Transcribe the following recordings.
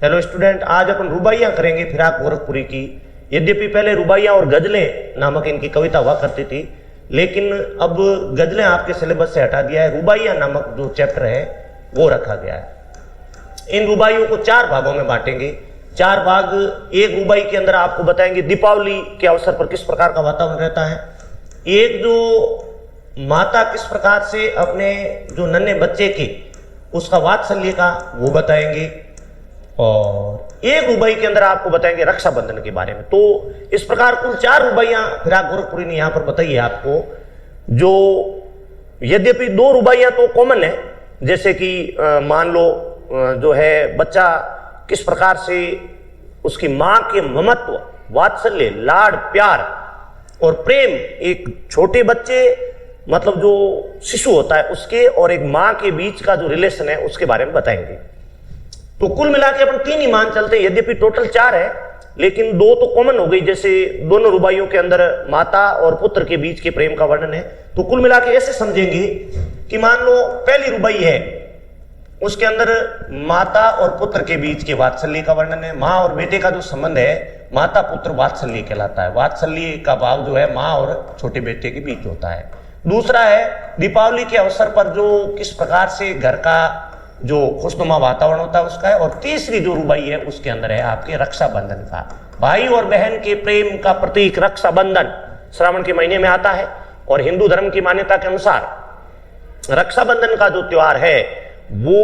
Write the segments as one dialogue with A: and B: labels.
A: Hello student, आज अपन रुबाइयाँ करेंगे फिराक गोरखपुरी की। यद्यपि पहले रुबाइयाँ और गजलें नामक इनकी कविता हुआ करती थी, लेकिन अब गजलें आपके सिलेबस से हटा दिया है। रुबाइयाँ नामक जो चैप्टर है वो रखा गया है। इन रुबाइयों को 4 भागों में बांटेंगे। 4 भाग। एक रुबाई के अंदर आपको बताएंगे दीपावली के अवसर पर किस प्रकार का वातावरण रहता है। एक जो माता किस प्रकार से अपने जो नन्हे बच्चे के उसका वात्सल्य का वो बताएंगे, और एक रुबाई के अंदर आपको बताएंगे रक्षाबंधन के बारे में। तो इस प्रकार कुल 4 रुबाइयां फिराक गोरखपुरी ने यहां पर बताई है आपको। जो यद्यपि 2 रुबाइयां तो कॉमन है, जैसे कि मान लो जो है बच्चा किस प्रकार से उसकी मां के ममत्व, वात्सल्य, लाड, प्यार और प्रेम, एक छोटे बच्चे मतलब जो शिशु होता है उसके और एक मां के बीच का जो रिलेशन है उसके बारे में बताएंगे। तो कुल मिला के अपन 3 ही मान चलते हैं। यद्यपि टोटल 4 है, लेकिन 2 तो कॉमन हो गई, जैसे दोनों रुबाइयों के अंदर माता और पुत्र के बीच के प्रेम का वर्णन है। तो कुल मिला के ऐसे समझेंगे कि मान लो पहली रुबाई है, उसके अंदर माता और पुत्र के बीच के वात्सल्य का वर्णन है। माँ और बेटे का जो संबंध है माता पुत्र वात्सल्य कहलाता है। वात्सल्य का भाव जो है माँ और छोटे बेटे के बीच होता है। दूसरा है दीपावली के अवसर पर जो किस प्रकार से घर का जो खुशनुमा वातावरण होता है उसका है। और तीसरी जो रुबाई है उसके अंदर है आपके रक्षाबंधन का। भाई और बहन के प्रेम का प्रतीक रक्षाबंधन श्रावण के महीने में आता है, और हिंदू धर्म की मान्यता के अनुसार रक्षाबंधन का जो त्योहार है वो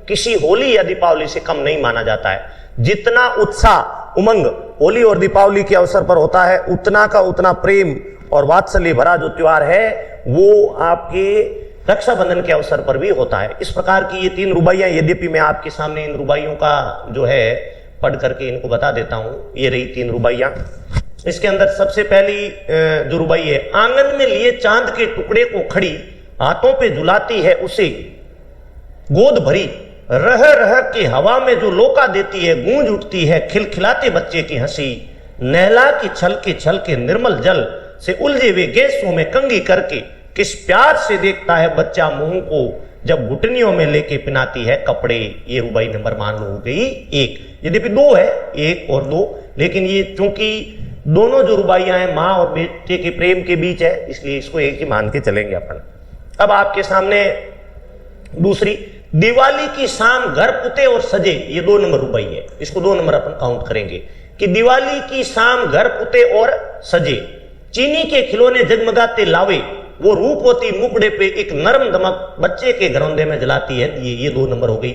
A: किसी होली या दीपावली से कम नहीं माना जाता है। जितना उत्साह उमंग होली और दीपावली के अवसर पर होता है, उतना का उतना प्रेम और वात्सल्य भरा जो त्योहार है वो आपके रक्षाबंधन के अवसर पर भी होता है। इस प्रकार की ये 3 रुबाइयां, यद्यपि मैं आपके सामने इन रुबाइयों का जो है पढ़ करके इनको बता देता हूं। ये रही 3 रुबाइयां। इसके अंदर सबसे पहली जो रुबाई है, आंगन में लिए चांद के टुकड़े को खड़ी, हाथों पे झुलाती है उसे गोद भरी, रह रह के हवा में जो लोका देती है, गूंज उठती है खिलखिलाते बच्चे की हंसी, नहला की छल के निर्मल जल से उलझे हुए गैसों में कंघी करके किस प्यार से देखता है बच्चा मुंह को जब घुटनियों में लेके पिनाती है कपड़े। ये रुबाई नंबर मान लो हो गई 1। यद्यपि 2 है, 1 और 2, लेकिन ये चूंकि दोनों जो रुबाइयां हैं मां और बेटे के प्रेम के बीच है, इसलिए इसको 1 ही मान के चलेंगे अपन। अब आपके सामने दूसरी, दिवाली की शाम घर पुते और सजे, ये 2 नंबर रुबाई है। इसको 2 नंबर अपन काउंट करेंगे कि दिवाली की शाम घर पुते और सजे, चीनी के खिलौने जगमगाते लावे, वो रूपवती मुकड़े पे एक नरम दमक बच्चे के घरौंदे में जलाती है। ये 2 नंबर हो गई।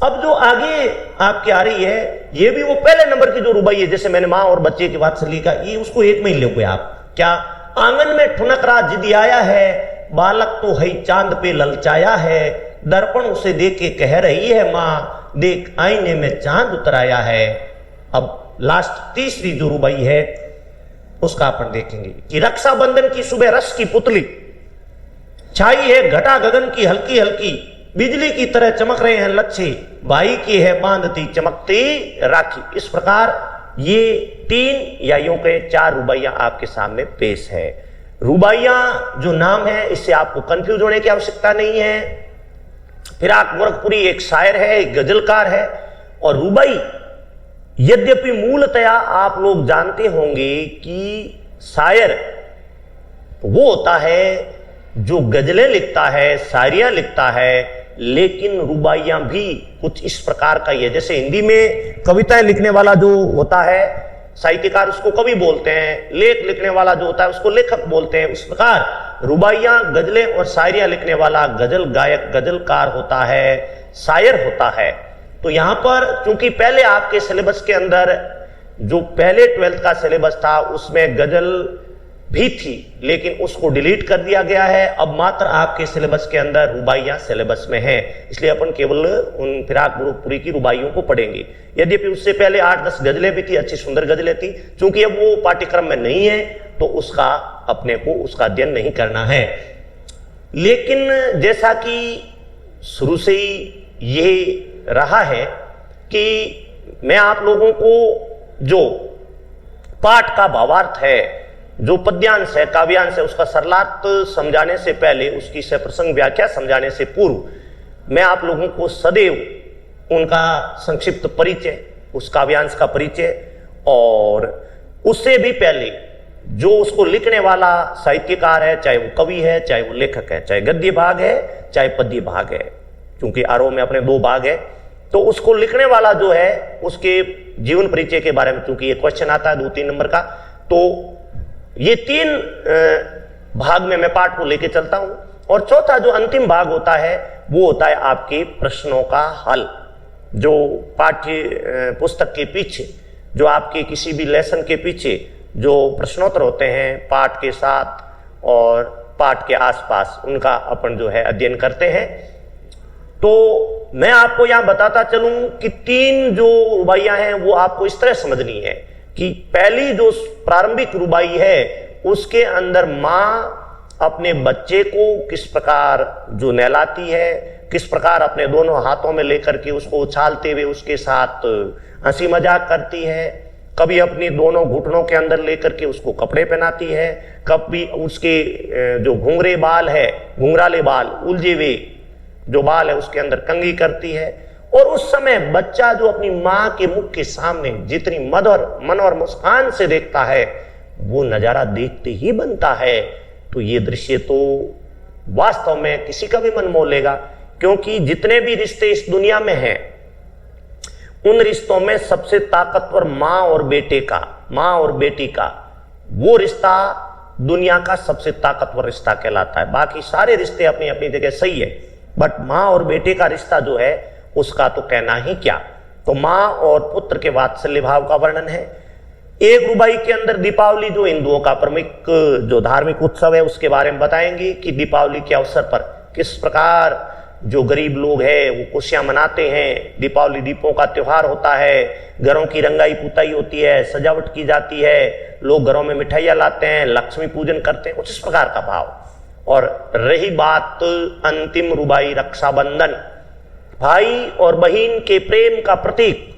A: अब जो आगे आपकी आ रही है ये भी वो पहले नंबर की जो रुबाई है, जैसे मैंने माँ और बच्चे की वात्सल्य का, ये उसको 1 में ही लोगे आप। क्या, आंगन में ठुनक रात जिदी आया है, बालक तो है चांद पे ललचाया है, दर्पण उसे देख के कह रही है माँ, देख आईने में चांद उतर आया है। अब लास्ट तीसरी जो रुबाई है उसका अपन देखेंगे कि रक्षाबंधन की सुबह रस की पुतली छाई है, घटा गगन की हल्की हल्की, बिजली की तरह चमक रहे हैं लच्छे, भाई की है बांधती चमकती राखी। इस प्रकार ये 3 या यूं कहे 4 रुबाइयां आपके सामने पेश है। रुबाइयां जो नाम है इससे आपको कंफ्यूज होने की आवश्यकता नहीं है। फिराक गोरखपुरी एक शायर है, एक गजलकार है, और रुबाई यद्यपि मूलतया आप लोग जानते होंगे कि शायर वो होता है जो गजलें लिखता है, शायरियां लिखता है, लेकिन रुबाइयां भी कुछ इस प्रकार का ही है। जैसे हिंदी में कविताएं लिखने वाला जो होता है साहित्यकार उसको कवि बोलते हैं, लेख लिखने वाला जो होता है उसको लेखक बोलते हैं। उस प्रकार रुबाइयां, गजलें और शायरियां लिखने वाला गजल गायक, गजलकार होता है, शायर होता है। तो यहां पर चूंकि पहले आपके सिलेबस के अंदर जो पहले 12th का सिलेबस था उसमें गजल भी थी, लेकिन उसको डिलीट कर दिया गया है। अब मात्र आपके सिलेबस के अंदर रुबाइयां सिलेबस में हैं, इसलिए अपन केवल उन फिराक गोरखपुरी की रुबाइयों को पढ़ेंगे। यद्यपि उससे पहले 8-10 गजलें भी थी, अच्छी सुंदर गजलें थी। चूंकि अब वो पाठ्यक्रम में नहीं है तो उसका अपने को उसका अध्ययन नहीं करना है। लेकिन जैसा कि शुरू से ही ये रहा है कि मैं आप लोगों को जो पाठ का भावार्थ है, जो पद्यांश है, काव्यांश है, उसका सरलार्थ समझाने से पहले, उसकी सप्रसंग व्याख्या समझाने से पूर्व मैं आप लोगों को सदैव उनका संक्षिप्त परिचय, उस काव्यांश का परिचय, और उससे भी पहले जो उसको लिखने वाला साहित्यकार है, चाहे वो कवि है, चाहे वो लेखक है, चाहे गद्य भाग है, चाहे पद्य भाग है, क्योंकि आरोह में अपने दो भाग है, तो उसको लिखने वाला जो है उसके जीवन परिचय के बारे में, क्योंकि ये क्वेश्चन आता है 2-3 नंबर का, तो ये 3 भाग में मैं पाठ को लेके चलता हूं। और चौथा जो अंतिम भाग होता है वो होता है आपके प्रश्नों का हल, जो पाठ्य पुस्तक के पीछे, जो आपके किसी भी लेसन के पीछे जो प्रश्नोत्तर होते हैं पाठ के साथ और पाठ के आसपास, उनका अपन जो है अध्ययन करते हैं। तो मैं आपको यहां बताता चलूं कि 3 जो रुबाइयां हैं वो आपको इस तरह समझनी है कि पहली जो प्रारंभिक रुबाई है उसके अंदर मां अपने बच्चे को किस प्रकार जो नहलाती है, किस प्रकार अपने दोनों हाथों में लेकर के उसको उछालते हुए उसके साथ हंसी मजाक करती है, कभी अपनी दोनों घुटनों के अंदर लेकर के उसको कपड़े पहनाती है, कभी उसके जो घुंघरे बाल है, घुंघराले बाल, उलझे हुए जो बाल है उसके अंदर कंघी करती है। और उस समय बच्चा जो अपनी मां के मुख के सामने जितनी मधुर मन और मुस्कान से देखता है वो नजारा देखते ही बनता है। तो ये दृश्य तो वास्तव में किसी का भी मन मोह लेगा, क्योंकि जितने भी रिश्ते इस दुनिया में हैं उन रिश्तों में सबसे ताकतवर मां और बेटे का, मां और बेटी का वो रिश्ता दुनिया का सबसे ताकतवर रिश्ता कहलाता है। बाकी सारे रिश्ते अपनी अपनी जगह सही है, बट मां और बेटे का रिश्ता जो है उसका तो कहना ही क्या। तो मां और पुत्र के वात्सल्य भाव का वर्णन है। एक रुबाई के अंदर दीपावली जो हिंदुओं का प्रमुख जो धार्मिक उत्सव है उसके बारे में बताएंगे कि दीपावली के अवसर पर किस प्रकार जो गरीब लोग हैं वो खुशियां मनाते हैं। दीपावली दीपों का त्योहार होता है, घरों की रंगाई पुताई होती है, सजावट की जाती है, लोग घरों में मिठाइयां लाते हैं, लक्ष्मी पूजन करते हैं, कुछ इस प्रकार का भाव। और रही बात अंतिम रुबाई रक्षाबंधन, भाई और बहन के प्रेम का प्रतीक,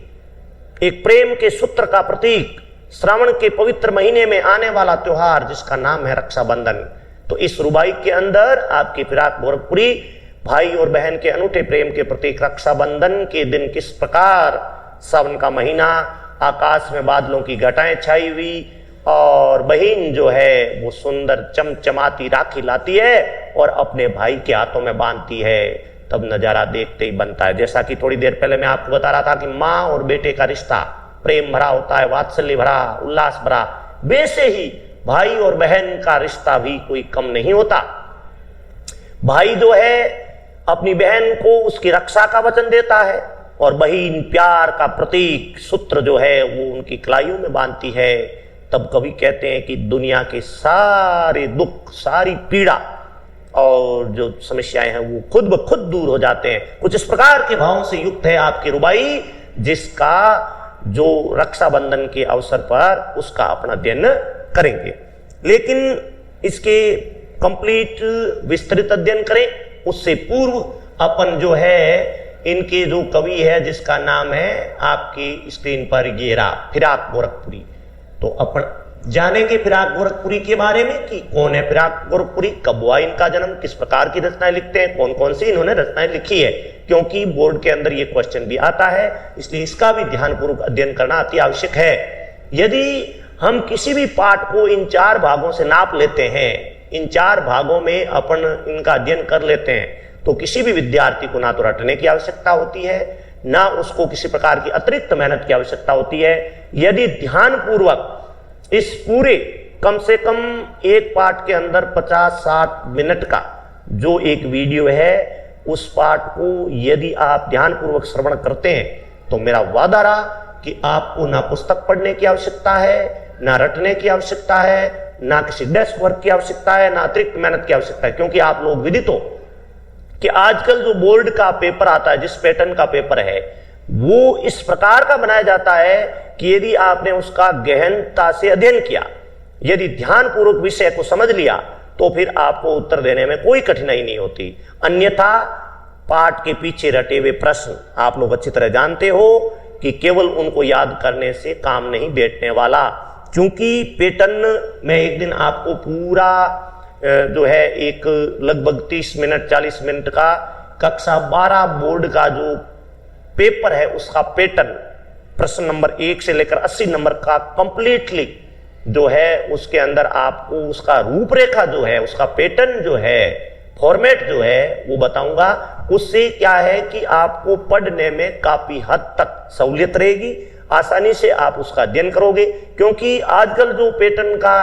A: एक प्रेम के सूत्र का प्रतीक, श्रावण के पवित्र महीने में आने वाला त्योहार जिसका नाम है रक्षाबंधन। तो इस रुबाई के अंदर आपकी फिराक गोरखपुरी भाई और बहन के अनूठे प्रेम के प्रतीक रक्षाबंधन के दिन किस प्रकार सावन का महीना, आकाश में बादलों की घटाएं छाई हुई और बहन जो है वो सुंदर चमचमाती राखी लाती है और अपने भाई के हाथों में बांधती है, तब नजारा देखते ही बनता है। जैसा कि थोड़ी देर पहले मैं आपको बता रहा था कि माँ और बेटे का रिश्ता प्रेम भरा होता है, वात्सल्य भरा, उल्लास भरा, वैसे ही भाई और बहन का रिश्ता भी कोई कम नहीं होता। भाई जो है अपनी बहन को उसकी रक्षा का वचन देता है और बहन प्यार का प्रतीक सूत्र जो है वो उनकी कलाइयों में बांधती है। तब कवि कहते हैं कि दुनिया के सारे दुख, सारी पीड़ा और जो समस्याएं हैं वो खुद ब खुद दूर हो जाते हैं। कुछ इस प्रकार के भावों से युक्त है आपकी रुबाई, जिसका जो रक्षाबंधन के अवसर पर उसका अपना अध्ययन करेंगे। लेकिन इसके कंप्लीट विस्तृत अध्ययन करें उससे पूर्व अपन जो है इनके जो कवि है जिसका नाम है आपकी स्क्रीन पर ये रहा, फिराक गोरखपुरी। तो अपन जानेंगे फिराक गोरखपुरी के बारे में कि कौन है फिराक गोरखपुरी, कब हुआ इनका जन्म, किस प्रकार की रचनाएं लिखते हैं, कौन कौन सी इन्होंने रचनाएं लिखी है, क्योंकि बोर्ड के अंदर ये क्वेश्चन भी आता है, इसलिए इसका भी ध्यानपूर्वक अध्ययन करना अति आवश्यक है। यदि हम किसी भी पाठ को इन 4 भागों से नाप लेते हैं, इन 4 भागों में अपन इनका अध्ययन कर लेते हैं, तो किसी भी विद्यार्थी को ना तो रटने की आवश्यकता होती है, ना उसको किसी प्रकार की अतिरिक्त मेहनत की आवश्यकता होती है। यदि ध्यानपूर्वक इस पूरे कम से कम एक पाठ के अंदर 50-60 मिनट का जो एक वीडियो है उस पाठ को यदि आप ध्यानपूर्वक श्रवण करते हैं तो मेरा वादा रहा कि आपको ना पुस्तक पढ़ने की आवश्यकता है, ना रटने की आवश्यकता है, ना किसी डेस्क वर्क की आवश्यकता है, ना अतिरिक्त मेहनत की आवश्यकता है। क्योंकि आप लोग विदित हो कि आजकल जो बोर्ड का पेपर आता है, जिस पैटर्न का पेपर है, वो इस प्रकार का बनाया जाता है कि यदि आपने उसका गहनता से अध्ययन किया, यदि ध्यानपूर्वक विषय को समझ लिया, तो फिर आपको उत्तर देने में कोई कठिनाई नहीं होती। अन्यथा पाठ के पीछे रटे हुए प्रश्न आप लोग अच्छी तरह जानते हो कि केवल उनको याद करने से काम नहीं बैठने वाला। क्योंकि पैटर्न में एक दिन आपको पूरा जो है एक लगभग 30 मिनट 40 मिनट का कक्षा 12 बोर्ड का जो पेपर है उसका पैटर्न प्रश्न नंबर 1 से लेकर 80 नंबर का कंप्लीटली जो है उसके अंदर आपको उसका रूपरेखा जो है, उसका पैटर्न जो है, फॉर्मेट जो है वो बताऊंगा। उससे क्या है कि आपको पढ़ने में काफी हद तक सहूलियत रहेगी, आसानी से आप उसका अध्ययन करोगे। क्योंकि आजकल जो पैटर्न का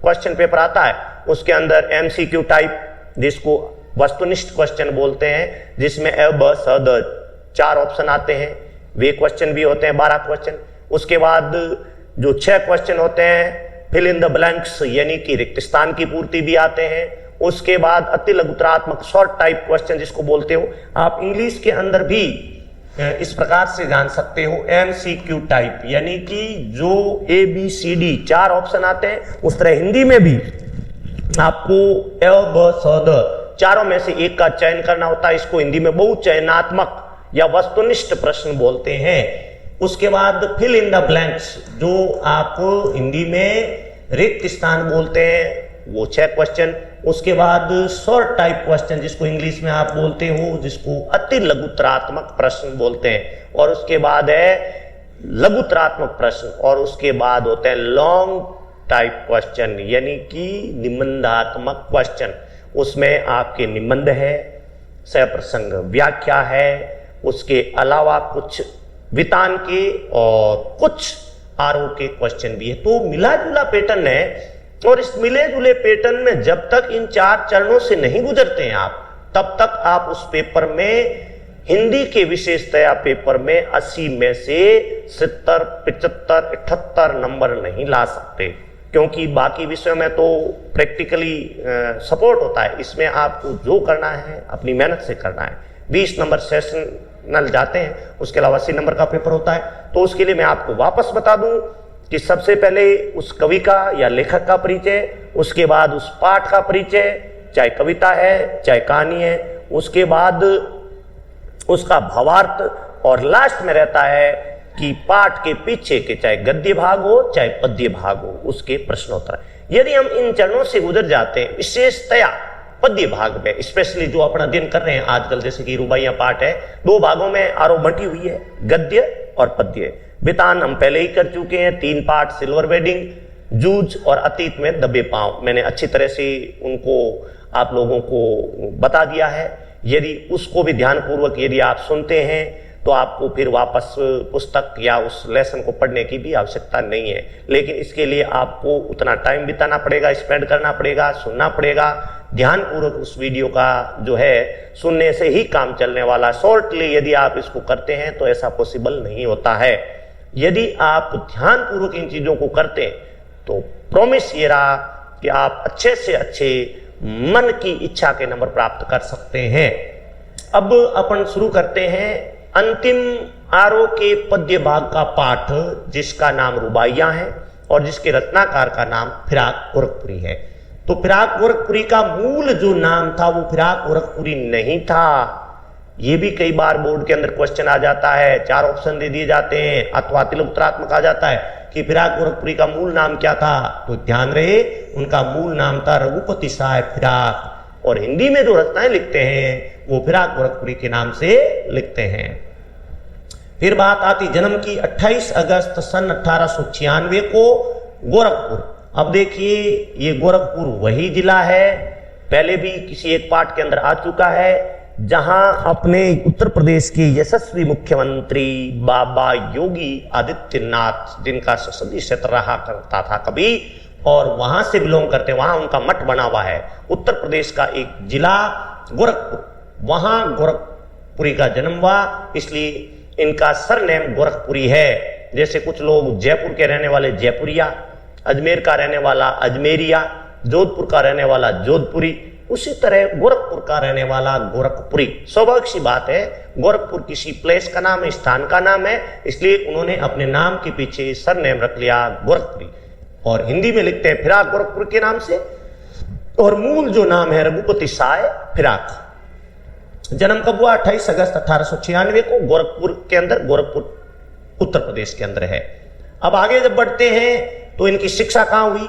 A: क्वेश्चन पेपर आता है उसके अंदर एमसीक्यू टाइप, जिसको वस्तुनिष्ठ क्वेश्चन बोलते हैं, जिसमें अ ब स द 4 ऑप्शन आते हैं, वे क्वेश्चन भी होते हैं 12 क्वेश्चन। उसके बाद जो 6 क्वेश्चन होते हैं फिल इन द ब्लैंक्स यानी कि रिक्त स्थान की पूर्ति भी आते हैं। उसके बाद अति लघुतरात्मक शॉर्ट टाइप क्वेश्चन जिसको बोलते हो, आप इंग्लिश के अंदर भी इस प्रकार से जान सकते हो एमसीक्यू टाइप, यानी कि जो ABCD 4 ऑप्शन आते हैं उस तरह हिंदी में भी आपको अ ब स द चारों में से एक का चयन करना होता है। इसको हिंदी में बहुचयनात्मक या वस्तुनिष्ठ प्रश्न बोलते हैं। उसके बाद फिल इन द ब्लैंक्स जो आप हिंदी में रिक्त स्थान बोलते हैं, वो 6 क्वेश्चन। उसके बाद शॉर्ट टाइप क्वेश्चन जिसको इंग्लिश में आप बोलते हो, जिसको अति लघुतरात्मक प्रश्न बोलते हैं। और उसके बाद है लघुतरात्मक प्रश्न, और उसके बाद होते हैं लॉन्ग टाइप क्वेश्चन यानी कि निबंधात्मक क्वेश्चन। उसमें आपके निबंध है, सप्रसंग व्याख्या है, उसके अलावा कुछ वितान के और कुछ आरोप के क्वेश्चन भी है। तो मिला जुला पैटर्न है। और इस मिले जुले पैटर्न में जब तक इन 4 चरणों से नहीं गुजरते हैं आप, तब तक आप उस पेपर में, हिंदी के विशेषतया पेपर में 80 में से 70, 75, 78 नंबर नहीं ला सकते। क्योंकि बाकी विषयों में तो प्रैक्टिकली सपोर्ट होता है, इसमें आपको जो करना है अपनी मेहनत से करना है। 20 नंबर सेशनल जाते हैं, उसके अलावा 80 नंबर का पेपर होता है। तो उसके लिए मैं आपको वापस बता दूं कि सबसे पहले उस कवि का या लेखक का परिचय, उसके बाद उस पाठ का परिचय, चाहे कविता है चाहे कहानी है, उसके बाद उसका भावार्थ, और लास्ट में रहता है कि पाठ के पीछे के चाहे गद्य भाग हो चाहे पद्य भाग हो उसके प्रश्नोत्तर। यदि हम इन चरणों से गुजर जाते हैं, विशेषतया पद्य भाग में स्पेशली जो अपना अध्ययन कर रहे हैं आजकल, जैसे कि रुबाइयां पाठ है, 2 भागों में आरोप बंटी हुई है, गद्य और पद्य। वितान हम पहले ही कर चुके हैं, 3 पाठ, सिल्वर वेडिंग, जूझ और अतीत में दबे पांव, मैंने अच्छी तरह से उनको आप लोगों को बता दिया है। यदि उसको भी ध्यानपूर्वक यदि आप सुनते हैं तो आपको फिर वापस पुस्तक या उस लेसन को पढ़ने की भी आवश्यकता नहीं है। लेकिन इसके लिए आपको उतना टाइम बिताना पड़ेगा, स्पेंड करना पड़ेगा, सुनना पड़ेगा ध्यानपूर्वक। उस वीडियो का जो है सुनने से ही काम चलने वाला। शॉर्टली यदि आप इसको करते हैं तो ऐसा पॉसिबल नहीं होता है। यदि आप ध्यानपूर्वक इन चीजों को करते हैं तो प्रॉमिस ये रहा कि आप अच्छे से अच्छे मन की इच्छा के नंबर प्राप्त कर सकते हैं। अब अपन शुरू करते हैं अंतिम आरो के पद्य भाग का पाठ, जिसका नाम रुबाइयां है और जिसके रचनाकार का नाम फिराक गोरखपुरी है। तो फिराक गोरखपुरी का मूल जो नाम था वो फिराक गोरखपुरी नहीं था। ये भी कई बार बोर्ड के अंदर क्वेश्चन आ जाता है, 4 ऑप्शन दे दिए जाते हैं, अथवा तिलोत्तरात्मक आ जाता है कि फिराक गोरखपुरी का मूल नाम क्या था। तो ध्यान रहे, उनका मूल नाम था रघुपति साहब फिराक, और हिंदी में जो रचनाएं लिखते हैं वो फिराक गोरखपुरी के नाम से लिखते हैं। फिर बात आती जन्म की 28 अगस्त सन 1896 को गोरखपुर। अब देखिए ये गोरखपुर वही जिला है, पहले भी किसी एक पार्ट के अंदर आ चुका है, जहां अपने उत्तर प्रदेश के यशस्वी मुख्यमंत्री बाबा योगी आदित्यनाथ, जिनका संसदीय क्षेत्र रहा करता था कभी, और वहां से बिलोंग करते हैं, वहां उनका मठ बना हुआ है। उत्तर प्रदेश का एक जिला गोरखपुर, वहां गोरखपुरी का जन्म हुआ, इसलिए इनका सरनेम गोरखपुरी है। जैसे कुछ लोग जयपुर के रहने वाले जयपुरिया, अजमेर का रहने वाला अजमेरिया, जोधपुर का रहने वाला जोधपुरी, उसी तरह गोरखपुर का रहने वाला गोरखपुरी। स्वाभाविक सी बात है, गोरखपुर किसी प्लेस का नाम है, स्थान का नाम है, इसलिए उन्होंने अपने नाम के पीछे सरनेम रख लिया गोरखपुरी, और हिंदी में लिखते हैं फिराक गोरखपुर के नाम से, और मूल जो नाम है रघुपति साहब फिराक। जन्म कब हुआ? 28 अगस्त 1896 को गोरखपुर के अंदर, गोरखपुर उत्तर प्रदेश के अंदर है। अब आगे जब बढ़ते हैं तो इनकी शिक्षा कहां हुई?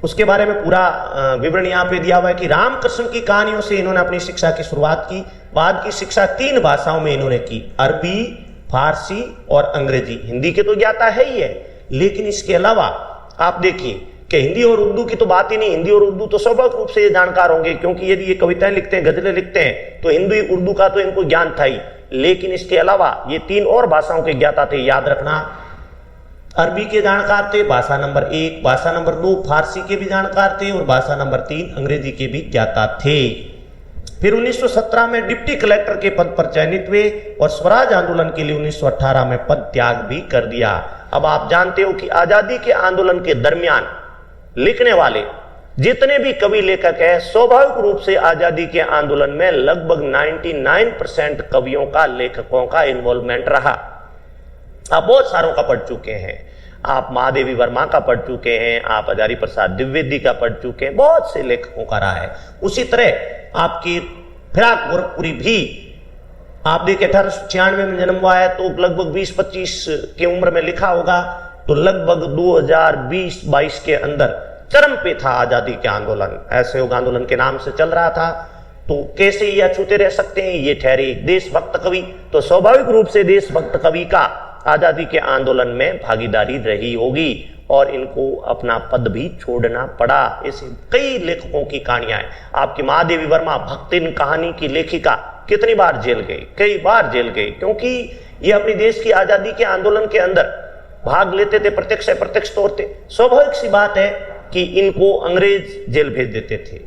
A: उसके बारे में पूरा विवरण यहाँ पे दिया हुआ है कि रामकृष्ण की कहानियों से इन्होंने अपनी शिक्षा की शुरुआत की। बाद की शिक्षा 3 भाषाओं में इन्होंने की, अरबी, फारसी और अंग्रेजी। हिंदी के तो ज्ञाता है ही है, लेकिन इसके अलावा आप देखिए कि हिंदी और उर्दू की तो बात ही नहीं। हिंदी और उर्दू तो स्वाभाविक रूप से ये जानकार होंगे, क्योंकि यदि ये कविताएं लिखते हैं, गजलें लिखते हैं, तो हिंदी उर्दू का तो इनको ज्ञान था ही। लेकिन इसके अलावा ये 3 और भाषाओं के ज्ञाता थे, याद रखना। अरबी के जानकार थे, भाषा नंबर 1, भाषा नंबर 2 फारसी के भी जानकार थे, और भाषा नंबर 3 अंग्रेजी के भी ज्ञाता थे। फिर 1917 में डिप्टी कलेक्टर के पद पर चयनित हुए और स्वराज आंदोलन के लिए 1918 में पद त्याग भी कर दिया। अब आप जानते हो कि आजादी के आंदोलन के दरमियान लिखने वाले जितने भी कवि लेखक हैं, स्वाभाविक रूप से आजादी के आंदोलन में लगभग 99% कवियों का, लेखकों का इन्वॉल्वमेंट रहा। आप बहुत सारों का पढ़ चुके हैं, आप महादेवी वर्मा का पढ़ चुके हैं, आप हजारी प्रसाद द्विवेदी का पढ़ चुके हैं, बहुत से लेखकों का रहा है। उसी तरह आपकी फिराक गोरखपुरी भी आप देखिए 1896 में जन्म हुआ है, तो लगभग 20-25 की उम्र में लिखा होगा, तो लगभग 2020-22 के अंदर चरम पे था आजादी के आंदोलन। असहयोग आंदोलन के नाम से चल रहा था। तो कैसे ये अछूते रह सकते हैं? ये ठहरे एक देशभक्त कवि, तो स्वाभाविक रूप से देशभक्त कवि का आजादी के आंदोलन में भागीदारी रही होगी और इनको अपना पद भी छोड़ना पड़ा। ऐसे कई लेखकों की कहानियां हैं। आपकी महादेवी वर्मा भक्तिन कहानी की लेखिका कितनी बार जेल गई? कई बार जेल गई, क्योंकि ये अपनी देश की आजादी के आंदोलन के अंदर भाग लेते थे, प्रत्यक्ष अप्रत्यक्ष तौर पे। स्वाभाविक सी बात है कि इनको अंग्रेज जेल भेज देते थे।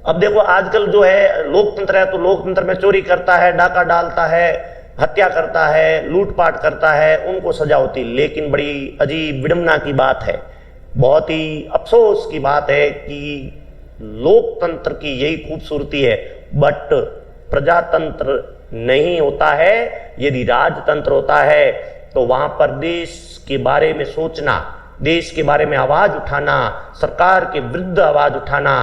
A: अब देखो आजकल जो है लोकतंत्र है, तो लोकतंत्र में चोरी करता है, डाका डालता है, हत्या करता है, लूटपाट करता है, उनको सजा होती। लेकिन बड़ी अजीब विडंबना की बात है, बहुत ही अफसोस की बात है कि लोकतंत्र की यही खूबसूरती है, बट प्रजातंत्र नहीं होता है। यदि राजतंत्र होता है तो वहां पर देश के बारे में सोचना, देश के बारे में आवाज उठाना, सरकार के विरुद्ध आवाज उठाना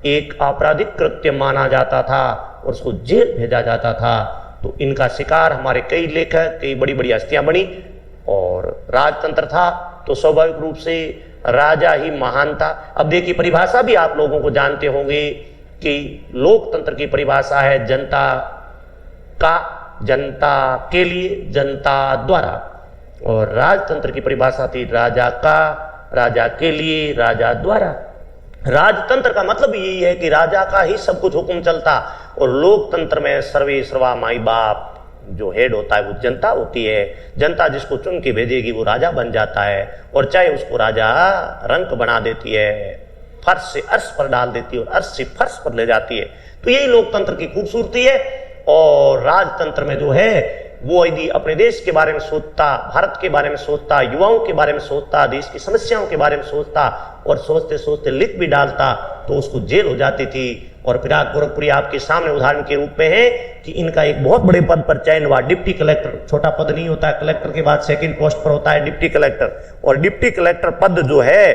A: एक आपराधिक कृत्य माना जाता था और उसको जेल भेजा जाता था। तो इनका शिकार हमारे कई लेखक, कई बड़ी बड़ी हस्तियां बनी। और राजतंत्र था तो स्वाभाविक रूप से राजा ही महान था। अब देखिए परिभाषा भी आप लोगों को जानते होंगे कि लोकतंत्र की परिभाषा है जनता का, जनता के लिए, जनता द्वारा। और राजतंत्र की परिभाषा थी राजा का, राजा के लिए, राजा द्वारा। राजतंत्र का मतलब यही है कि राजा का ही सब कुछ हुक्म चलता, और लोकतंत्र में सर्वे सर्वा माई बाप जो हेड होता है वो जनता होती है। जनता जिसको चुन के भेजेगी वो राजा बन जाता है, और चाहे उसको राजा रंक बना देती है, फर्श से अर्श पर डाल देती है और अर्श से फर्श पर ले जाती है। तो यही लोकतंत्र की खूबसूरती है। और राजतंत्र में जो है वो यदि अपने देश के बारे में सोचता, भारत के बारे में सोचता, युवाओं के बारे में सोचता, देश की समस्याओं के बारे में सोचता और सोचते सोचते लिख भी डालता, तो उसको जेल हो जाती थी। और फिराक गोरखपुरी आपके सामने उदाहरण के रूप में है कि इनका एक बहुत बड़े पद पर चयन हुआ, डिप्टी कलेक्टर। छोटा पद नहीं होता है, कलेक्टर के बाद सेकंड पोस्ट पर होता है डिप्टी कलेक्टर। और डिप्टी कलेक्टर पद जो है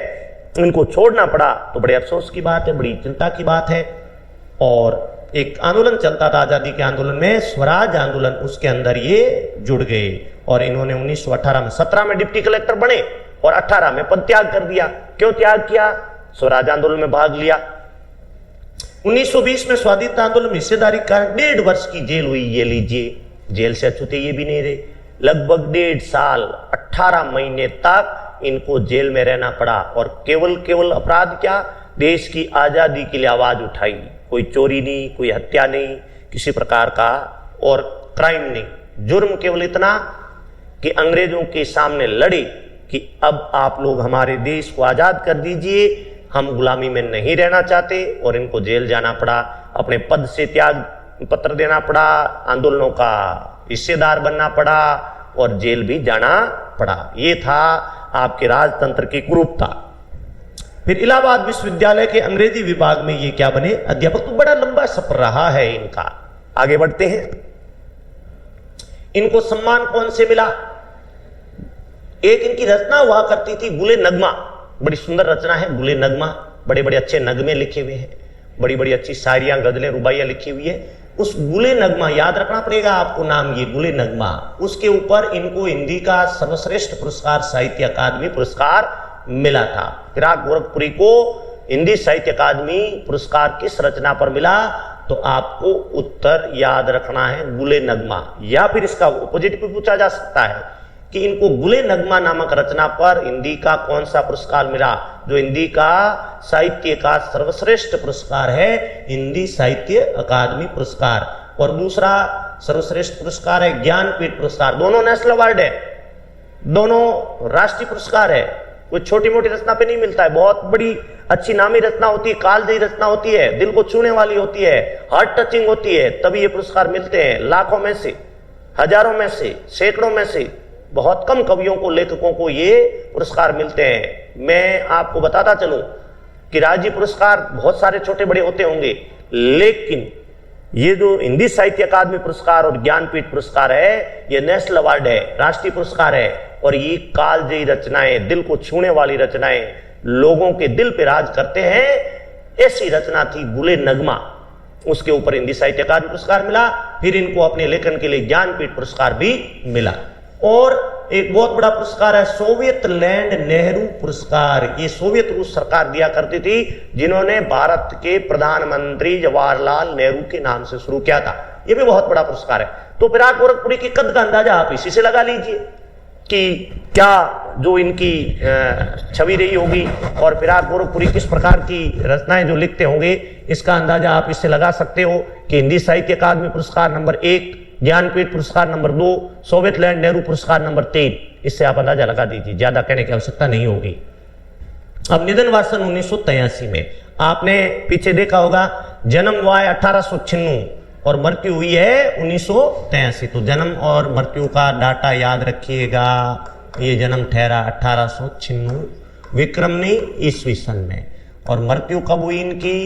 A: इनको छोड़ना पड़ा, तो बड़े अफसोस की बात है, बड़ी चिंता की बात है। और एक आंदोलन चलता था आजादी के आंदोलन में, स्वराज आंदोलन, उसके अंदर ये जुड़ गए। और इन्होंने 1918 में 17 में डिप्टी कलेक्टर बने और 18 में पद त्याग कर दिया। क्यों त्याग किया? स्वराज आंदोलन में भाग लिया। 1920 में स्वाधीनता आंदोलन में हिस्सेदारी के कारण 1.5 वर्ष की जेल हुई। ये लीजिए, जेल से अछूते ये भी नहीं रहे। लगभग 1.5 साल 18 महीने तक इनको जेल में रहना पड़ा। और केवल अपराध क्या? देश की आजादी के लिए आवाज उठाई। कोई चोरी नहीं, कोई हत्या नहीं, किसी प्रकार का और क्राइम नहीं। जुर्म केवल इतना कि अंग्रेजों के सामने लड़े कि अब आप लोग हमारे देश को आजाद कर दीजिए, हम गुलामी में नहीं रहना चाहते। और इनको जेल जाना पड़ा, अपने पद से त्याग पत्र देना पड़ा, आंदोलनों का हिस्सेदार बनना पड़ा और जेल भी जाना पड़ा। ये था आपके राजतंत्र की कुरूपता। फिर इलाहाबाद विश्वविद्यालय के अंग्रेजी विभाग में ये क्या बने? अध्यापक। तो बड़ा लंबा सफर रहा है इनका। आगे बढ़ते हैं। इनको सम्मान कौन से मिला? एक इनकी रचना हुआ करती थी गुले नगमा, बड़ी सुंदर रचना है गुले नगमा। बड़े बड़े अच्छे नगमे लिखे हुए हैं, बड़ी बड़ी अच्छी शायरियां, गजलें, रुबाइयां लिखी हुई है। उस गुले नगमा, याद रखना पड़ेगा आपको नाम, ये गुले नगमा, उसके ऊपर इनको हिंदी का सर्वश्रेष्ठ पुरस्कार, साहित्य अकादमी पुरस्कार मिला था। फिराक गोरखपुरी को हिंदी साहित्य अकादमी पुरस्कार किस रचना पर मिला? तो आपको उत्तर याद रखना है, गुले नगमा। या फिर इसका ऑपोजिट भी पूछा जा सकता है कि इनको गुले नगमा नामक रचना पर हिंदी का कौन सा पुरस्कार मिला? जो हिंदी का साहित्य का सर्वश्रेष्ठ पुरस्कार है, हिंदी साहित्य अकादमी पुरस्कार। और दूसरा सर्वश्रेष्ठ पुरस्कार है ज्ञानपीठ पुरस्कार। दोनों नेशनल अवार्ड है, दोनों राष्ट्रीय पुरस्कार है। कोई छोटी मोटी रचना पे नहीं मिलता है, बहुत बड़ी अच्छी नामी रचना होती है, कालजयी रचना होती है, दिल को छूने वाली होती है, हार्ट टचिंग होती है, तभी ये पुरस्कार मिलते हैं। लाखों में से, हजारों में से, सैकड़ों में से बहुत कम कवियों को, लेखकों को ये पुरस्कार मिलते हैं। मैं आपको बताता चलूं कि राज्य पुरस्कार बहुत सारे छोटे बड़े होते होंगे, लेकिन ये जो हिंदी साहित्य अकादमी पुरस्कार और ज्ञानपीठ पुरस्कार है, ये नेशनल अवार्ड है, राष्ट्रीय पुरस्कार है। और ये कालजयी रचनाएं, दिल को छूने वाली रचनाएं, लोगों के दिल पे राज करते हैं, ऐसी रचना थी गुले नगमा। उसके ऊपर हिंदी साहित्य अकादमी पुरस्कार मिला। फिर इनको अपने लेखन के लिए ज्ञानपीठ पुरस्कार भी मिला। और एक बहुत बड़ा पुरस्कार है सोवियत लैंड नेहरू पुरस्कार। ये सोवियत रूस सरकार दिया करती थी, जिन्होंने भारत के प्रधानमंत्री जवाहरलाल नेहरू के नाम से शुरू किया था। ये भी बहुत बड़ा पुरस्कार है। तो फिराक गोरखपुरी की कद का अंदाजा आप इसी से लगा लीजिए कि क्या जो इनकी छवि रही होगी और फिराक गोरखपुरी किस प्रकार की रचनाएं जो लिखते होंगे, इसका अंदाजा आप इससे लगा सकते हो कि हिंदी साहित्य अकादमी पुरस्कार नंबर 1, ज्ञानपीठ पुरस्कार नंबर 2, सोवियत लैंड नेहरू पुरस्कार नंबर 3। इससे आप अंदाजा लगा दीजिए, ज्यादा कहने की आवश्यकता नहीं होगी। अब निधन हुआ सन 1983 में। आपने पीछे देखा होगा, जन्म हुआ है 1896 और मृत्यु हुई है 1983। तो जन्म और मृत्यु का डाटा याद रखिएगा। ये जन्म ठहरा 1896 विक्रमनी ईस्वी सन में, और मृत्यु कब हुई इनकी?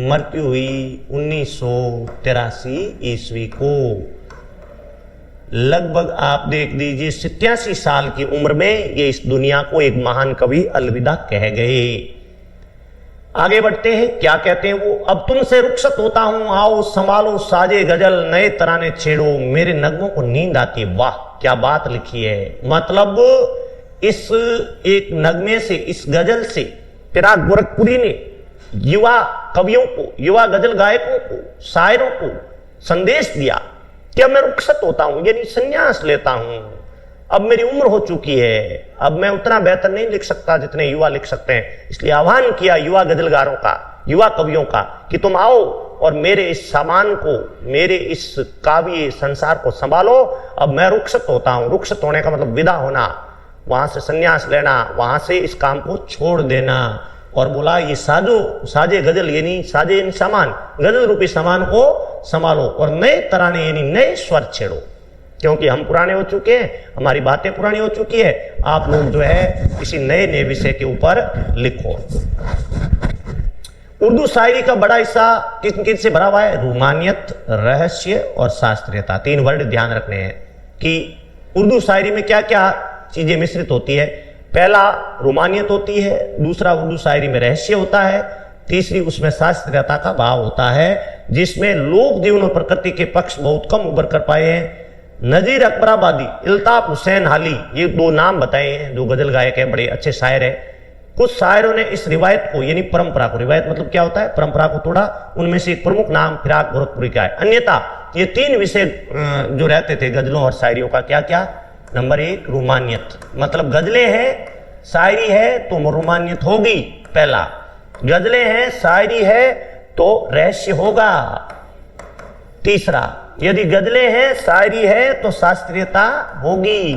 A: मृत्यु हुई 1983 ईस्वी को। लगभग आप देख लीजिए 87 साल की उम्र में ये इस दुनिया को एक महान कवि अलविदा कह गए। आगे बढ़ते हैं, क्या कहते हैं वो? अब तुमसे रुखसत होता हूं, आओ संभालो साजे गजल, नए तराने छेड़ो, मेरे नगमों को नींद आती। वाह क्या बात लिखी है। मतलब इस एक नगमे से, इस गजल से फिराक गोरखपुरी ने युवा कवियों को, युवा गजल गायकों को, शायरों को संदेश दिया कि अब मैं रुखसत होता हूं, यानी संन्यास लेता हूं। अब मेरी उम्र हो चुकी है, अब मैं उतना बेहतर नहीं लिख सकता जितने युवा लिख सकते हैं। इसलिए आह्वान किया युवा गजलगारों का, युवा कवियों का, कि तुम आओ और मेरे इस सामान को, मेरे इस काव्य संसार को संभालो। अब मैं रुखसत होता हूं। रुखसत होने का मतलब विदा होना, वहां से संन्यास लेना, वहां से इस काम को छोड़ देना। और बोला ये साजे गजल यानी साजे यानी सामान, गजल रूपी सामान को संभालो और नए तराने यानी नए स्वर छेड़ो, क्योंकि हम पुराने हो चुके हैं, हमारी बातें पुरानी हो चुकी है। आप लोग जो है किसी नए नए विषय के ऊपर लिखो। उर्दू शायरी का बड़ा हिस्सा किन किन से भरा हुआ है? रूमानियत, रहस्य और शास्त्रीयता। 3 वर्ड ध्यान रखने हैं कि उर्दू शायरी में क्या क्या चीजें मिश्रित होती है। पहला रूमानियत होती है, दूसरा उर्दू शायरी में रहस्य होता है, तीसरी उसमें शास्त्रीयता का भाव होता है, जिसमें लोक जीवन और प्रकृति के पक्ष बहुत कम उभर कर पाए हैं। नजीर अकबराबादी, इल्ताफ हुसैन हाली, ये 2 नाम बताए हैं जो गजल गायक हैं, बड़े अच्छे शायर हैं। कुछ शायरों ने इस रिवायत को यानी परंपरा को, रिवायत मतलब क्या होता है? परंपरा को तोड़ा। उनमें से एक प्रमुख नाम फिराक गोरखपुरी का है। अन्यथा ये 3 विषय जो रहते थे गजलों और शायरियों का, क्या क्या? नंबर 1 रूमानियत, मतलब गजलें हैं, शायरी है तो रूमानियत होगी। पहला, गजलें हैं, शायरी है तो रहस्य होगा। तीसरा, यदि गजलें हैं, शायरी है तो शास्त्रीयता होगी।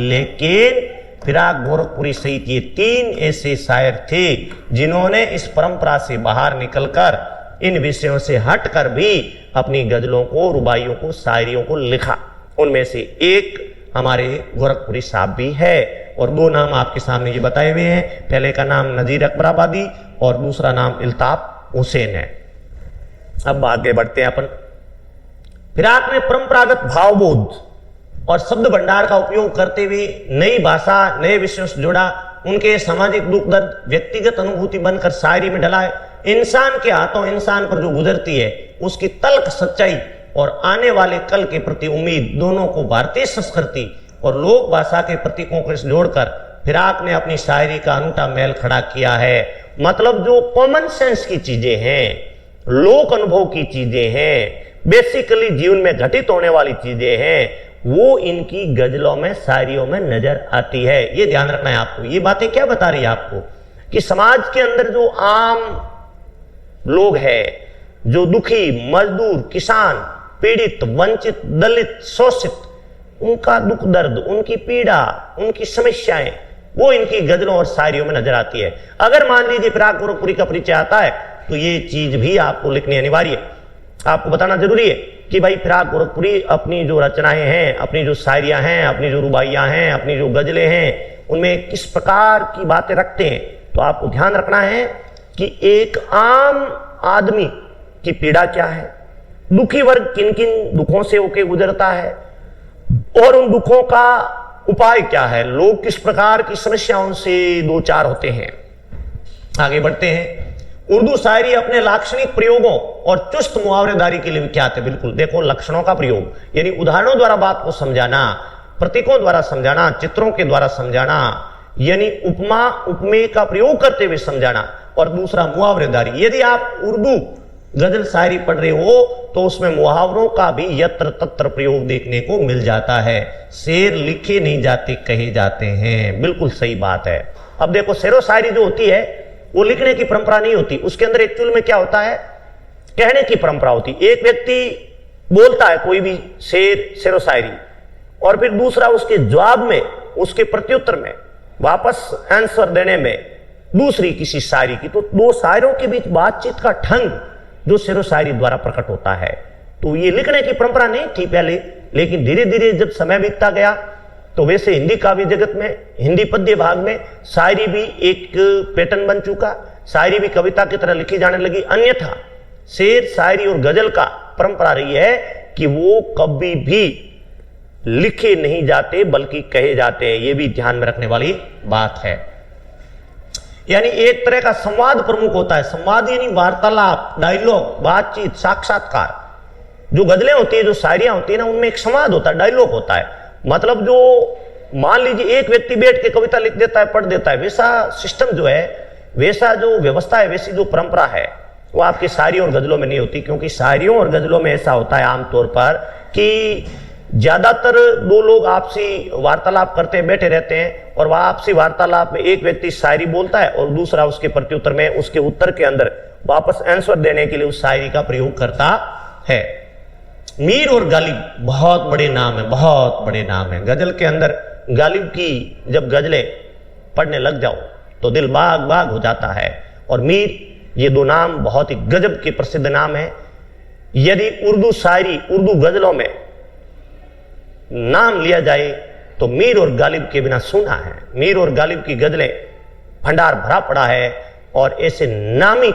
A: लेकिन फिराक गोरखपुरी सहित ये 3 ऐसे शायर थे जिन्होंने इस परंपरा से बाहर निकलकर, इन विषयों से हटकर भी अपनी गजलों को, रुबाइयों को, शायरियों को लिखा। उनमें से एक हमारे गोरखपुरी साहब भी है। और 2 नाम आपके सामने ये बताए हुए हैं। पहले का नाम नजीर अकबराबादी और दूसरा नाम इल्ताफ हुसैन है। अब आगे बढ़ते हैं अपन। फिराक ने परंपरागत भावबोध और शब्द भंडार का उपयोग करते हुए नई भाषा, नए विषयों से जोड़ा। उनके सामाजिक दुख दर्द व्यक्तिगत अनुभूति बनकर शायरी में ढला है। इंसान के हाथों इंसान पर जो गुजरती है उसकी तल्ख सच्चाई और आने वाले कल के प्रति उम्मीद, दोनों को भारतीय संस्कृति और लोक भाषा के प्रतीकों को जोड़कर फिराक ने अपनी शायरी का अनूठा मेल खड़ा किया है। मतलब जो कॉमन सेंस की चीजें हैं, लोक अनुभव की चीजें हैं, बेसिकली जीवन में घटित होने वाली चीजें हैं, वो इनकी गजलों में, शायरियों में नजर आती है। ये ध्यान रखना है आपको। ये बातें क्या बता रही है आपको कि समाज के अंदर जो आम लोग हैं, जो दुखी, मजदूर, किसान, पीड़ित, वंचित, दलित, शोषित, उनका दुख दर्द, उनकी पीड़ा, उनकी समस्याएं, वो इनकी गजलों और शायरियों में नजर आती है। अगर मान लीजिए फिराक गोरखपुरी का परिचय आता है तो ये चीज भी आपको लिखनी अनिवार्य है। आपको बताना जरूरी है कि भाई फिराक गोरखपुरी अपनी जो रचनाएं हैं, अपनी जो शायरियां हैं, अपनी जो रुबाइयां हैं, अपनी जो गजलें हैं, उनमें किस प्रकार की बातें रखते हैं। तो आपको ध्यान रखना है कि एक आम आदमी की पीड़ा क्या है, दुखी वर्ग किन किन दुखों से होके गुजरता है और उन दुखों का उपाय क्या है, लोग किस प्रकार की समस्याओं से दो चार होते हैं। आगे बढ़ते हैं। उर्दू शायरी अपने लाक्षणिक प्रयोगों और चुस्त मुहावरेदारी के लिए विख्यात है। बिल्कुल देखो, लक्षणों का प्रयोग यानी उदाहरणों द्वारा बात को समझाना, प्रतीकों द्वारा समझाना, चित्रों के द्वारा समझाना, यानी उपमा उपमेय का प्रयोग करते हुए समझाना, और दूसरा मुहावरेदारी। यदि आप उर्दू गजल शायरी पढ़ रहे हो तो उसमें मुहावरों का भी यत्र तत्र प्रयोग देखने को मिल जाता है। शेर लिखे नहीं जाते, कहे जाते हैं। बिल्कुल सही बात है। अब देखो, शेरो शायरी जो होती है वो लिखने की परंपरा नहीं होती, उसके अंदर एक्चुअल में क्या होता है, कहने की परंपरा होती। एक व्यक्ति बोलता है कोई भी शेरो शायरी, और फिर दूसरा उसके जवाब में, उसके प्रत्युत्तर में, वापस आंसर देने में दूसरी किसी शायरी की, तो दो शायरों के बीच बातचीत का ढंग जो शेरो शायरी द्वारा प्रकट होता है। तो ये लिखने की परंपरा नहीं थी पहले, लेकिन धीरे धीरे जब समय बीतता गया तो वैसे हिंदी काव्य जगत में, हिंदी पद्य भाग में शायरी भी एक पैटर्न बन चुका, शायरी भी कविता की तरह लिखी जाने लगी। अन्यथा शेर शायरी और गजल का परंपरा रही है कि वो कभी भी लिखे नहीं जाते बल्कि कहे जाते हैं। ये भी ध्यान में रखने वाली बात है। यानी एक तरह का संवाद प्रमुख होता है। संवाद यानी वार्तालाप, डायलॉग, बातचीत, साक्षात्कार। जो गजलें होती है, जो शायरियां होती है ना, उनमें एक संवाद होता है, डायलॉग होता है। मतलब जो मान लीजिए एक व्यक्ति बैठ के कविता लिख देता है, पढ़ देता है, वैसा सिस्टम जो है, वैसा जो व्यवस्था है, वैसी जो परंपरा है, वो आपकी शायरियों और गजलों में नहीं होती। क्योंकि शायरियों और गजलों में ऐसा होता है आमतौर पर कि ज्यादातर दो लोग आपसी वार्तालाप करते बैठे रहते हैं, और वह आपसी वार्तालाप में एक व्यक्ति शायरी बोलता है और दूसरा उसके प्रत्युत्तर में, उसके उत्तर के अंदर वापस आंसर देने के लिए उस शायरी का प्रयोग करता है। मीर और गालिब बहुत बड़े नाम है, बहुत बड़े नाम है। गजल के अंदर गालिब की जब गजलें पढ़ने लग जाओ तो दिल बाग बाग हो जाता है। और मीर, ये दो नाम बहुत ही गजब के प्रसिद्ध नाम है। यदि उर्दू शायरी, उर्दू गजलों में नाम लिया जाए तो मीर और गालिब के बिना सूना है। मीर और गालिब की गजलें भंडार भरा पड़ा है, और ऐसे नामी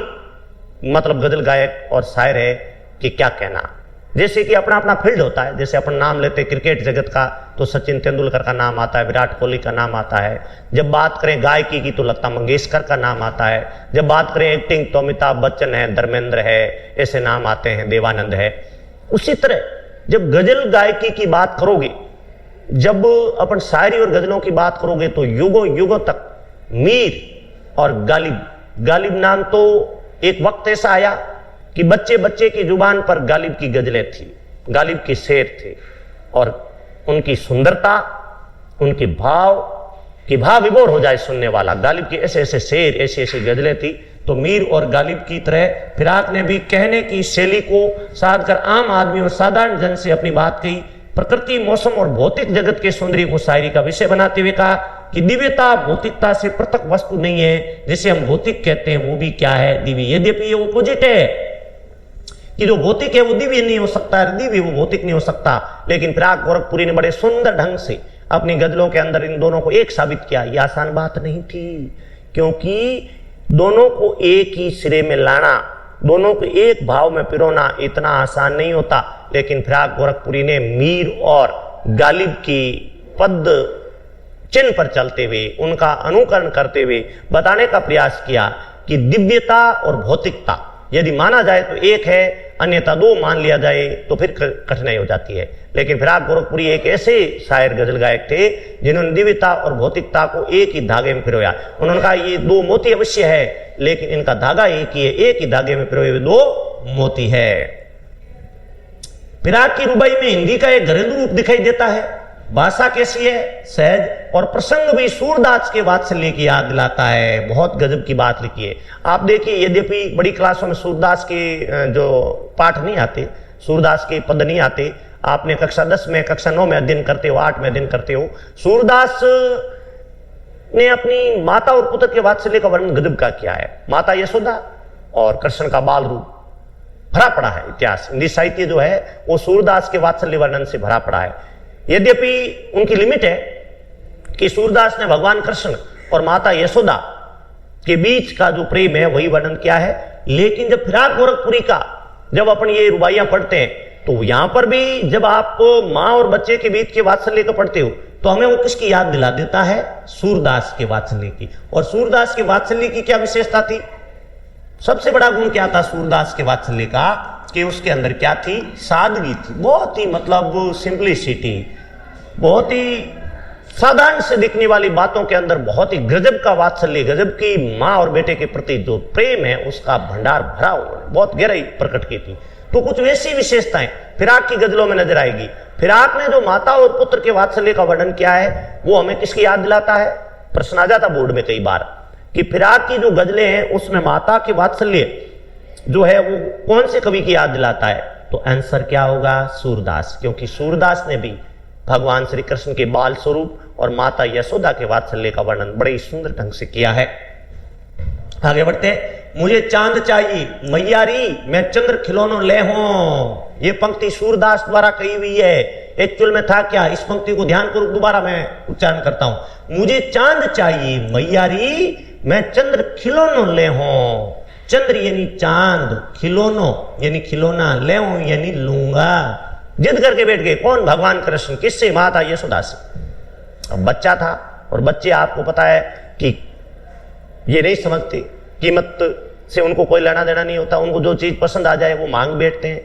A: मतलब गजल गायक और शायर है कि क्या कहना। जैसे कि अपना अपना फील्ड होता है। जैसे अपन नाम लेते हैं क्रिकेट जगत का तो सचिन तेंदुलकर का नाम आता है, विराट कोहली का नाम आता है। जब बात करें गायकी की तो लता मंगेशकर का नाम आता है। जब बात करें एक्टिंग तो अमिताभ बच्चन है, धर्मेंद्र है, ऐसे नाम आते हैं, देवानंद है। उसी तरह जब गजल गायकी की बात करोगे, जब अपन शायरी और गजलों की बात करोगे तो युगों युगों तक मीर और गालिब, गालिब नाम तो एक वक्त ऐसा आया कि बच्चे बच्चे की जुबान पर गालिब की गजलें थी, गालिब के शेर थे, और उनकी सुंदरता, उनके भाव कि भाव विभोर हो जाए सुनने वाला। गालिब के ऐसे ऐसे शेर, ऐसी ऐसी गजलें थी। तो मीर और गालिब की तरह फिराक ने भी कहने की शैली को साध कर आम आदमी और साधारण जन से अपनी बात कही। प्रकृति, मौसम और भौतिक जगत के सौंदर्य को शायरी का विषय बनाते हुए कहा कि दिव्यता भौतिकता से पृथक वस्तु नहीं है। जिसे हम भौतिक कहते हैं वो भी क्या है, दिव्य। यद्यपि ये ऑपोजिट है कि जो भौतिक है वो दिव्य नहीं हो सकता, दिव्य वो भौतिक नहीं हो सकता। लेकिन फिराक गोरखपुरी ने बड़े सुंदर ढंग से अपनी गजलों के अंदर इन दोनों को एक साबित किया। यह आसान बात नहीं थी, क्योंकि दोनों को एक ही सिरे में लाना, दोनों को एक भाव में पिरोना इतना आसान नहीं होता। लेकिन फिराक गोरखपुरी ने मीर और गालिब की पद चिन्ह पर चलते हुए, उनका अनुकरण करते हुए बताने का प्रयास किया कि दिव्यता और भौतिकता यदि माना जाए तो एक है, अन्यथा दो मान लिया जाए तो फिर कठिनाई हो जाती है। लेकिन फिराक गोरखपुरी एक ऐसे शायर गजल गायक थे जिन्होंने दिव्यता और भौतिकता को एक ही धागे में पिरोया। उन्होंने कहा ये दो मोती अवश्य है लेकिन इनका धागा एक ही है, एक ही धागे में पिरोए हुए दो मोती है। फिराक की रुबाई में हिंदी का एक घरेलू रूप दिखाई देता है। भाषा कैसी है? सहज, और प्रसंग भी सूरदास के वात्सल्य की याद दिलाता है। बहुत गजब की बात लिखी है। आप देखिए, यद्यपि बड़ी क्लासों में सूरदास के जो पाठ नहीं आते, सूरदास के पद नहीं आते, आपने कक्षा 10 में, कक्षा 9 में अध्ययन करते हो, 8 में अध्ययन करते हो, सूरदास ने अपनी माता और पुत्र के वात्सल्य का वर्णन गजब का किया है। माता यशोदा और कृष्ण का बाल रूप भरा पड़ा है। इतिहास, हिंदी साहित्य जो है वो सूरदास के वात्सल्य वर्णन से भरा पड़ा है। यद्यपि उनकी लिमिट है कि सूरदास ने भगवान कृष्ण और माता यशोदा के बीच का जो प्रेम है वही वर्णन किया है। लेकिन जब फिराक गोरखपुरी का जब अपन ये रुबाइयां पढ़ते हैं तो यहां पर भी जब आप मां और बच्चे के बीच के वात्सल्य को पढ़ते हो तो हमें वो किसकी याद दिला देता है? सूरदास के वात्सल्य की। और सूरदास के वात्सल्य की क्या विशेषता थी? सबसे बड़ा गुण क्या था सूरदास के वात्सल्य का? कि उसके अंदर क्या थी? सादगी थी। बहुत ही मतलब सिंपलिसिटी, बहुत ही साधारण से दिखने वाली बातों के अंदर बहुत ही गजब का वात्सल्य, गजब की माँ और बेटे के प्रति जो प्रेम है उसका भंडार भरा हुआ, बहुत गहराई प्रकट की थी। तो कुछ वैसी विशेषताएं फिराक की गजलों में नजर आएगी। फिराक ने जो माता और पुत्र के वात्सल्य का वर्णन किया है वो हमें किसकी याद दिलाता है? प्रश्न आ जाता बोर्ड में कई बार कि फिराक की जो गजलें हैं उसमें माता के वात्सल्य जो है वो कौन से कवि की याद दिलाता है? तो आंसर क्या होगा? सूरदास। क्योंकि सूरदास ने भी भगवान श्री कृष्ण के बाल स्वरूप और माता यशोदा के वात्सल्य का वर्णन बड़े ही सुंदर ढंग से किया है। आगे बढ़ते हैं। मुझे चांद चाहिए मैयारी, मैं चंद्र खिलौनों ले हूं। ये पंक्ति सूरदास द्वारा कही हुई है। एक्चुअल में था क्या? इस पंक्ति को ध्यान करो, दोबारा मैं उच्चारण करता हूं। मुझे चांद चाहिए मैयारी, मैं चंद्र खिलौनों ले हूं। चंद्र यानी चांद, खिलौनों यानी खिलौना, ले हूं यानी लूंगा। जिद करके बैठ गए। कौन? भगवान कृष्ण। किससे? माता यशोदा से। अब बच्चा था और बच्चे आपको पता है कि ये नहीं समझते, कीमत से उनको कोई लेना देना नहीं होता। उनको जो चीज पसंद आ जाए वो मांग बैठते हैं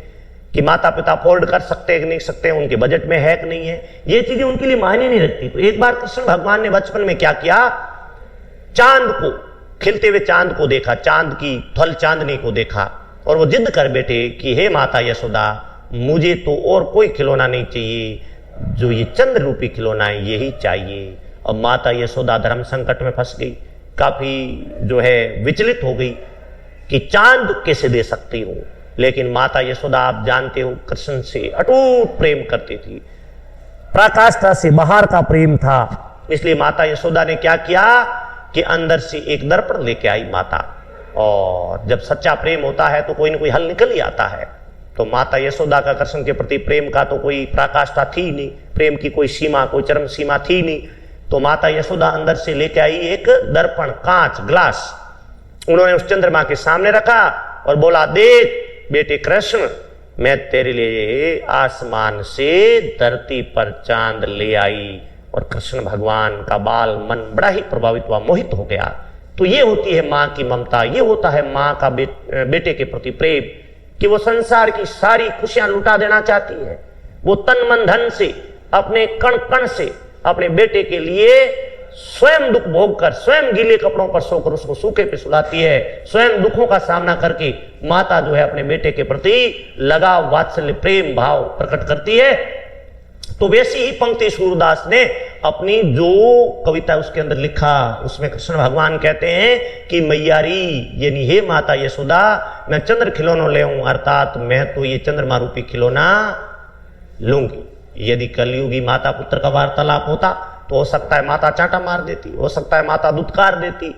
A: कि माता पिता अफोर्ड कर सकते हैं कि नहीं सकते, उनके बजट में है कि नहीं है, ये चीजें उनके लिए मायने नहीं रखती। तो एक बार कृष्ण भगवान ने बचपन में क्या किया? चांद को, खिलते हुए चांद को देखा, चांद की थल चांदनी को देखा और वो जिद कर बैठे कि हे माता यशोदा, मुझे तो और कोई खिलौना नहीं चाहिए, जो ये चंद्र रूपी खिलौना है यही चाहिए। अब माता यशोदा धर्म संकट में फंस गई, काफी जो है विचलित हो गई कि चांद कैसे दे सकती हूं। लेकिन माता यशोदा आप जानते हो कृष्ण से अटूट प्रेम करती थी, पराकाष्ठा से बाहर का प्रेम था। इसलिए माता यशोदा ने क्या किया कि अंदर से एक दर्पण लेके आई माता। और जब सच्चा प्रेम होता है तो कोई ना कोई हल निकल ही आता है। तो माता यशोदा का कृष्ण के प्रति प्रेम का तो कोई पराकाष्ठा थी नहीं, प्रेम की कोई सीमा, कोई चरम सीमा थी नहीं। तो माता यशोदा अंदर से लेके आई एक दर्पण, कांच, ग्लास। उन्होंने उस चंद्रमा के सामने रखा और बोला, देख बेटे कृष्ण, मैं तेरे लिए आसमान से धरती पर चांद ले आई। और कृष्ण भगवान का बाल मन बड़ा ही प्रभावित हुआ, मोहित हो गया। तो ये होती है माँ की ममता, ये होता है माँ का बेटे के प्रति प्रेम, कि वो संसार की सारी खुशियां लुटा देना चाहती है। वो तन मन धन से, अपने कण कण से अपने बेटे के लिए स्वयं दुख भोग कर, स्वयं गीले कपड़ों पर सोकर उसको सूखे पे सुलाती है। स्वयं दुखों का सामना करके माता जो है अपने बेटे के प्रति लगाव, वात्सल्य, प्रेम भाव प्रकट करती है। तो वैसी ही पंक्ति सूरदास ने अपनी जो कविता उसके अंदर लिखा, उसमें कृष्ण भगवान कहते हैं कि मैयारी यानी हे माता यशोदा, मैं चंद्र खिलौनों ले हूं, अर्थात मैं तो ये चंद्रमा रूपी खिलौना लूंगी। यदि कलयुगी माता पुत्र का वार्तालाप होता तो हो सकता है माता चांटा मार देती, हो सकता है माता दुत्कार देती।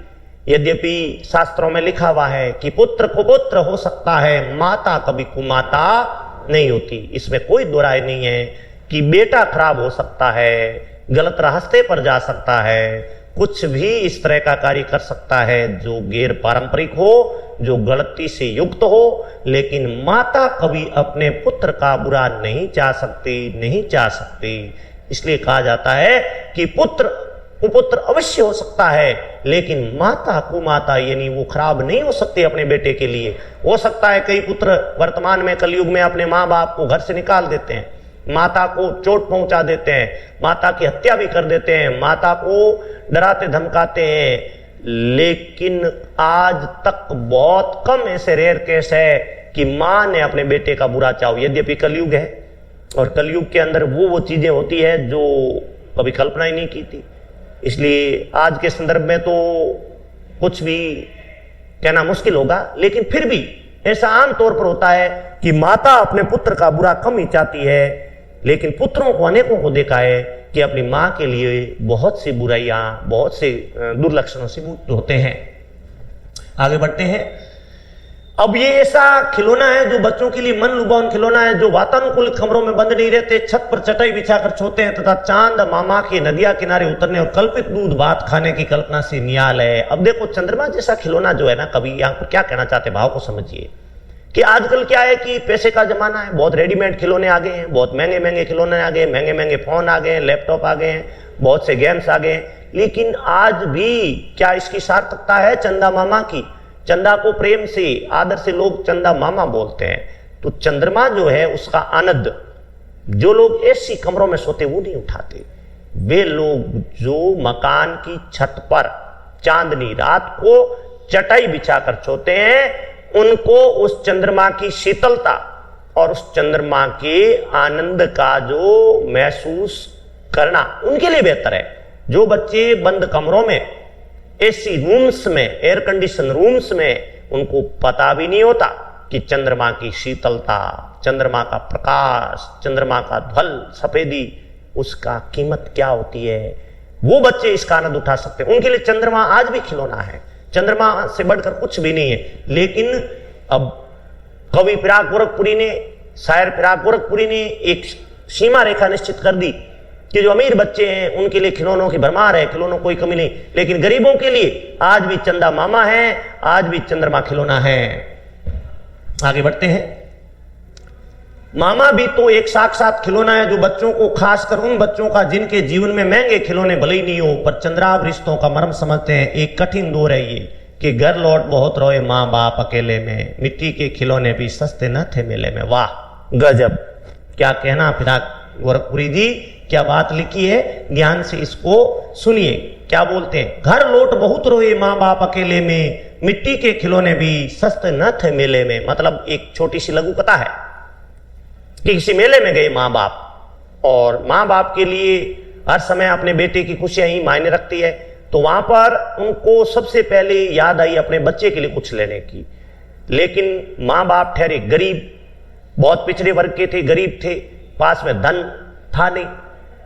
A: यद्यपि शास्त्रों में लिखा हुआ है कि पुत्र कुपुत्र हो सकता है, माता कभी कुमाता नहीं होती। इसमें कोई दो राय नहीं है कि बेटा खराब हो सकता है, गलत रास्ते पर जा सकता है, कुछ भी इस तरह का कार्य कर सकता है जो गैर पारंपरिक हो, जो गलती से युक्त हो। लेकिन माता कभी अपने पुत्र का बुरा नहीं चाह सकती, नहीं चाह सकती। इसलिए कहा जाता है कि पुत्र कुपुत्र अवश्य हो सकता है, लेकिन माता कुमाता यानी वो खराब नहीं हो सकती अपने बेटे के लिए। हो सकता है कई पुत्र वर्तमान में कलयुग में अपने माँ बाप को घर से निकाल देते हैं, माता को चोट पहुंचा देते हैं, माता की हत्या भी कर देते हैं, माता को डराते धमकाते हैं। लेकिन आज तक बहुत कम ऐसे रेयर केस है कि मां ने अपने बेटे का बुरा चाहो। यद्यपि कलयुग है और कलयुग के अंदर वो चीजें होती है जो कभी कल्पना ही नहीं की थी। इसलिए आज के संदर्भ में तो कुछ भी कहना मुश्किल होगा, लेकिन फिर भी ऐसा आम तौर पर होता है कि माता अपने पुत्र का बुरा कम ही चाहती है, लेकिन पुत्रों को अनेकों को देखा है कि अपनी मां के लिए बहुत सी बुराइयां, बहुत से दुर्लक्षणों से मुक्त होते हैं। आगे बढ़ते हैं। अब ये ऐसा खिलौना है जो बच्चों के लिए मन लुभावन खिलौना है, जो वातानुकूलित कमरों में बंद नहीं रहते, छत पर चटाई बिछाकर सोते हैं तथा चांद मामा के नदिया किनारे उतरने और कल्पित दूध भात खाने की कल्पना से नियाल है। अब देखो, चंद्रमा जैसा खिलौना जो है ना, कभी यहां पर क्या कहना चाहते भाव को समझिए कि आजकल क्या है कि पैसे का जमाना है, बहुत रेडीमेड खिलौने आ गए हैं, बहुत महंगे महंगे खिलौने आ गए, महंगे महंगे फोन आ गए, लैपटॉप आ गए हैं, बहुत से गेम्स आ गए। लेकिन आज भी क्या इसकी सार्थकता है चंदा मामा की? चंदा को प्रेम से आदर से लोग चंदा मामा बोलते हैं। तो चंद्रमा जो है उसका आनंद जो लोग ऐसी कमरों में सोते वो नहीं उठाते। वे लोग जो मकान की छत पर चांदनी रात को चटाई बिछाकर सोते हैं, उनको उस चंद्रमा की शीतलता और उस चंद्रमा के आनंद का जो महसूस करना उनके लिए बेहतर है। जो बच्चे बंद कमरों में, एसी रूम्स में, एयर कंडीशन रूम्स में, उनको पता भी नहीं होता कि चंद्रमा की शीतलता, चंद्रमा का प्रकाश, चंद्रमा का ध्वल सफेदी, उसका कीमत क्या होती है, वो बच्चे इसका आनंद उठा सकते हैं। उनके लिए चंद्रमा आज भी खिलौना है, चंद्रमा से बढ़कर कुछ भी नहीं है। लेकिन अब कवि फिराक गोरखपुरी ने, शायर फिराक गोरखपुरी ने एक सीमा रेखा निश्चित कर दी कि जो अमीर बच्चे हैं उनके लिए खिलौनों की भरमार है, खिलौनों कोई कमी नहीं, लेकिन गरीबों के लिए आज भी चंदा मामा है, आज भी चंद्रमा खिलौना है। आगे बढ़ते हैं। मामा भी तो एक साक्षात खिलौना है जो बच्चों को, खासकर उन बच्चों का जिनके जीवन में महंगे खिलौने भले ही नहीं हो पर चंद्राव रिश्तों का मर्म समझते हैं। एक कठिन दौर है ये कि घर लौट बहुत रोए माँ बाप अकेले में, मिट्टी के खिलौने भी सस्ते न थे मेले में। वाह गजब, क्या कहना फिराक गोरखपुरी जी, क्या बात लिखी है, ध्यान से इसको सुनिए। क्या बोलते हैं? घर लौट बहुत रोए माँ बाप अकेले में, मिट्टी के खिलौने भी सस्ते न थे मेले में। मतलब एक छोटी सी लघु कथा है कि किसी मेले में गए माँ बाप, और माँ बाप के लिए हर समय अपने बेटे की खुशियां ही मायने रखती है। तो वहां पर उनको सबसे पहले याद आई अपने बच्चे के लिए कुछ लेने की, लेकिन माँ बाप ठहरे गरीब, बहुत पिछड़े वर्ग के थे, गरीब थे, पास में धन था नहीं।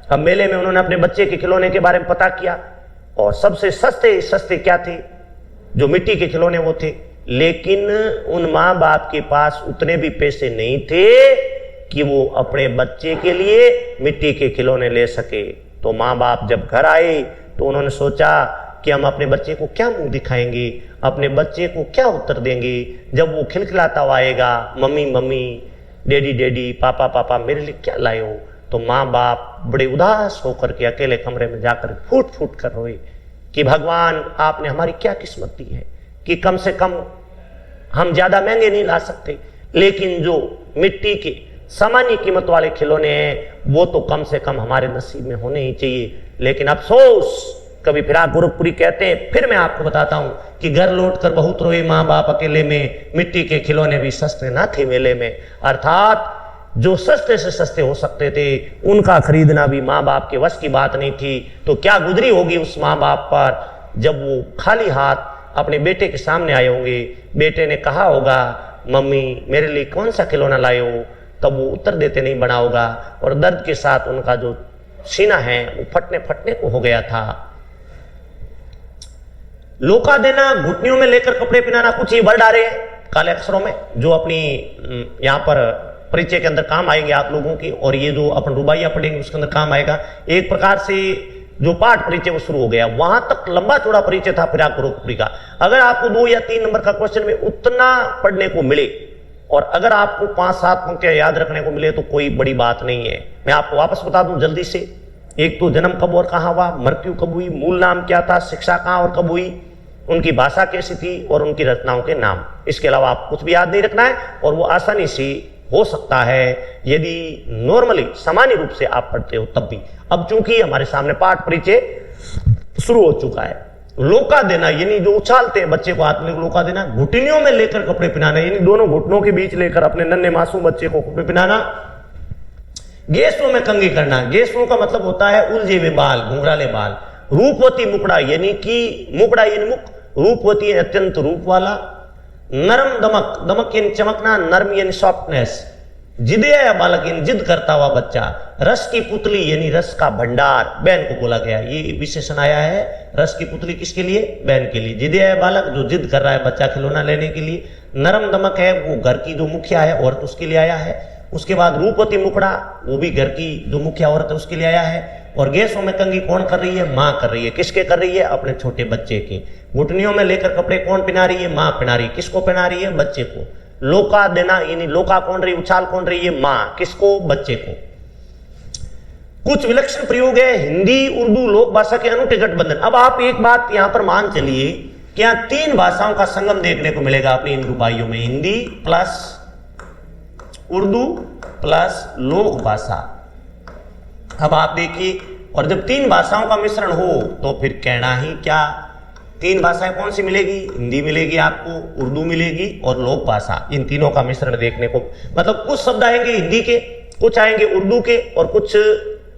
A: अब मेले में उन्होंने अपने बच्चे के खिलौने के बारे में पता किया, और सबसे सस्ते सस्ते क्या थे? जो मिट्टी के खिलौने वो थे। लेकिन उन माँ बाप के पास उतने भी पैसे नहीं थे कि वो अपने बच्चे के लिए मिट्टी के खिलौने ले सके। तो माँ बाप जब घर आए तो उन्होंने सोचा कि हम अपने बच्चे को क्या मुंह दिखाएंगे, अपने बच्चे को क्या उत्तर देंगे जब वो खिलखिलाता हुआ आएगा, मम्मी मम्मी, डैडी डैडी, पापा पापा, मेरे लिए क्या लाए हो? तो माँ बाप बड़े उदास होकर के अकेले कमरे में जाकर फूट फूट कर रोए कि भगवान आपने हमारी क्या किस्मत दी है कि कम से कम हम ज्यादा महंगे नहीं ला सकते, लेकिन जो मिट्टी के सामान्य कीमत वाले खिलौने हैं वो तो कम से कम हमारे नसीब में होने ही चाहिए। लेकिन अफसोस, कभी फिराक गोरखपुरी कहते हैं, फिर मैं आपको बताता हूं कि घर लौटकर बहुत रोए माँ बाप अकेले में, मिट्टी के खिलौने भी सस्ते ना थे मेले में। अर्थात जो सस्ते से सस्ते हो सकते थे उनका खरीदना भी माँ बाप के वश की बात नहीं थी। तो क्या गुजरी होगी उस माँ बाप पर जब वो खाली हाथ अपने बेटे के सामने आए होंगे। बेटे ने कहा होगा, मम्मी मेरे लिए कौन सा खिलौना लाए हो? तब वो उत्तर देते नहीं बना होगा, और दर्द के साथ उनका जो सीना है वो फटने फटने को हो गया था। लोका देना, घुटनियों में लेकर कपड़े पहनाना, कुछ ये वर्ड आ रहे हैं काले अक्षरों में जो अपनी यहाँ पर परिचय के अंदर काम आएंगे आप लोगों की, और ये जो अपन रुबाइया पढ़ेंगे उसके अंदर काम आएगा। एक प्रकार से जो पाठ परिचय वो शुरू हो गया। वहां तक लंबा चौड़ा परिचय था फिराक गोरखपुरी का। अगर आपको 2 या 3 नंबर का क्वेश्चन में उतना पढ़ने को मिले और अगर आपको 5-7 पंक्तियां याद रखने को मिले तो कोई बड़ी बात नहीं है। मैं आपको वापस बता दूं जल्दी से, एक तो जन्म कब और कहाँ हुआ, मृत्यु कब हुई, मूल नाम क्या था, शिक्षा कहाँ और कब हुई, उनकी भाषा कैसी थी और उनकी रचनाओं के नाम। इसके अलावा आप कुछ भी याद नहीं रखना है और वो आसानी से हो सकता है यदि नॉर्मली सामान्य रूप से आप पढ़ते हो तब भी। अब चूंकि हमारे सामने पाठ परिचय शुरू हो चुका है, लोका देना यानी जो उछालते हैं बच्चे को हाथ में लोका देना, घुटनियों में लेकर कपड़े पहनाना यानी दोनों घुटनों के बीच लेकर अपने नन्हे मासूम बच्चे को कपड़े पहनाना, गेसों में कंघी करना, गेसों का मतलब होता है उलझे हुए बाल, घुंघराले बाल, रूपवती मुकड़ा यानी कि मुकड़ा यानी मुख, रूपवती अत्यंत रूप वाला, नरम दमक, दमक यानी चमकना, नरम यानी सॉफ्टनेस, जिदेय बालक यानी जिद करता हुआ बच्चा, रस की पुतली यानी रस का भंडार, बहन को बोला गया, ये विशेषण आया है। रस की पुतली किसके लिए, बहन के लिए। जिदेय बालक जो जिद कर रहा है बच्चा खिलौना लेने के लिए, नरम दमक है वो घर की जो मुखिया है औरत उसके लिए आया है। उसके बाद रूपवती मुकड़ा वो भी घर की जो मुखिया औरत है उसके लिए आया है। और गेसों में कंघी कौन कर रही है, माँ कर रही है। किसके कर रही है, अपने छोटे बच्चे के। घुटनियों में लेकर कपड़े कौन पहना रही है, माँ पहना रही है। किसको पहना रही है, बच्चे को। लोका देना यानी लोका कौन रही, उछाल कौन रही है, माँ। किसको, बच्चे को। कुछ विलक्षण प्रयोग है हिंदी उर्दू लोक भाषा के अनूठे गठबंधन। अब आप एक बात यहां पर मान चलिए कि यहां तीन भाषाओं का संगम देखने को मिलेगा अपनी इन रूपाइयों में, हिंदी प्लस उर्दू प्लस लोक भाषा। अब आप देखिए, और जब तीन भाषाओं का मिश्रण हो तो फिर कहना ही क्या। तीन भाषाएं कौन सी मिलेगी, हिंदी मिलेगी आपको, उर्दू मिलेगी और लोक भाषा। इन तीनों का मिश्रण देखने को, मतलब कुछ शब्द आएंगे हिंदी के, कुछ आएंगे उर्दू के और कुछ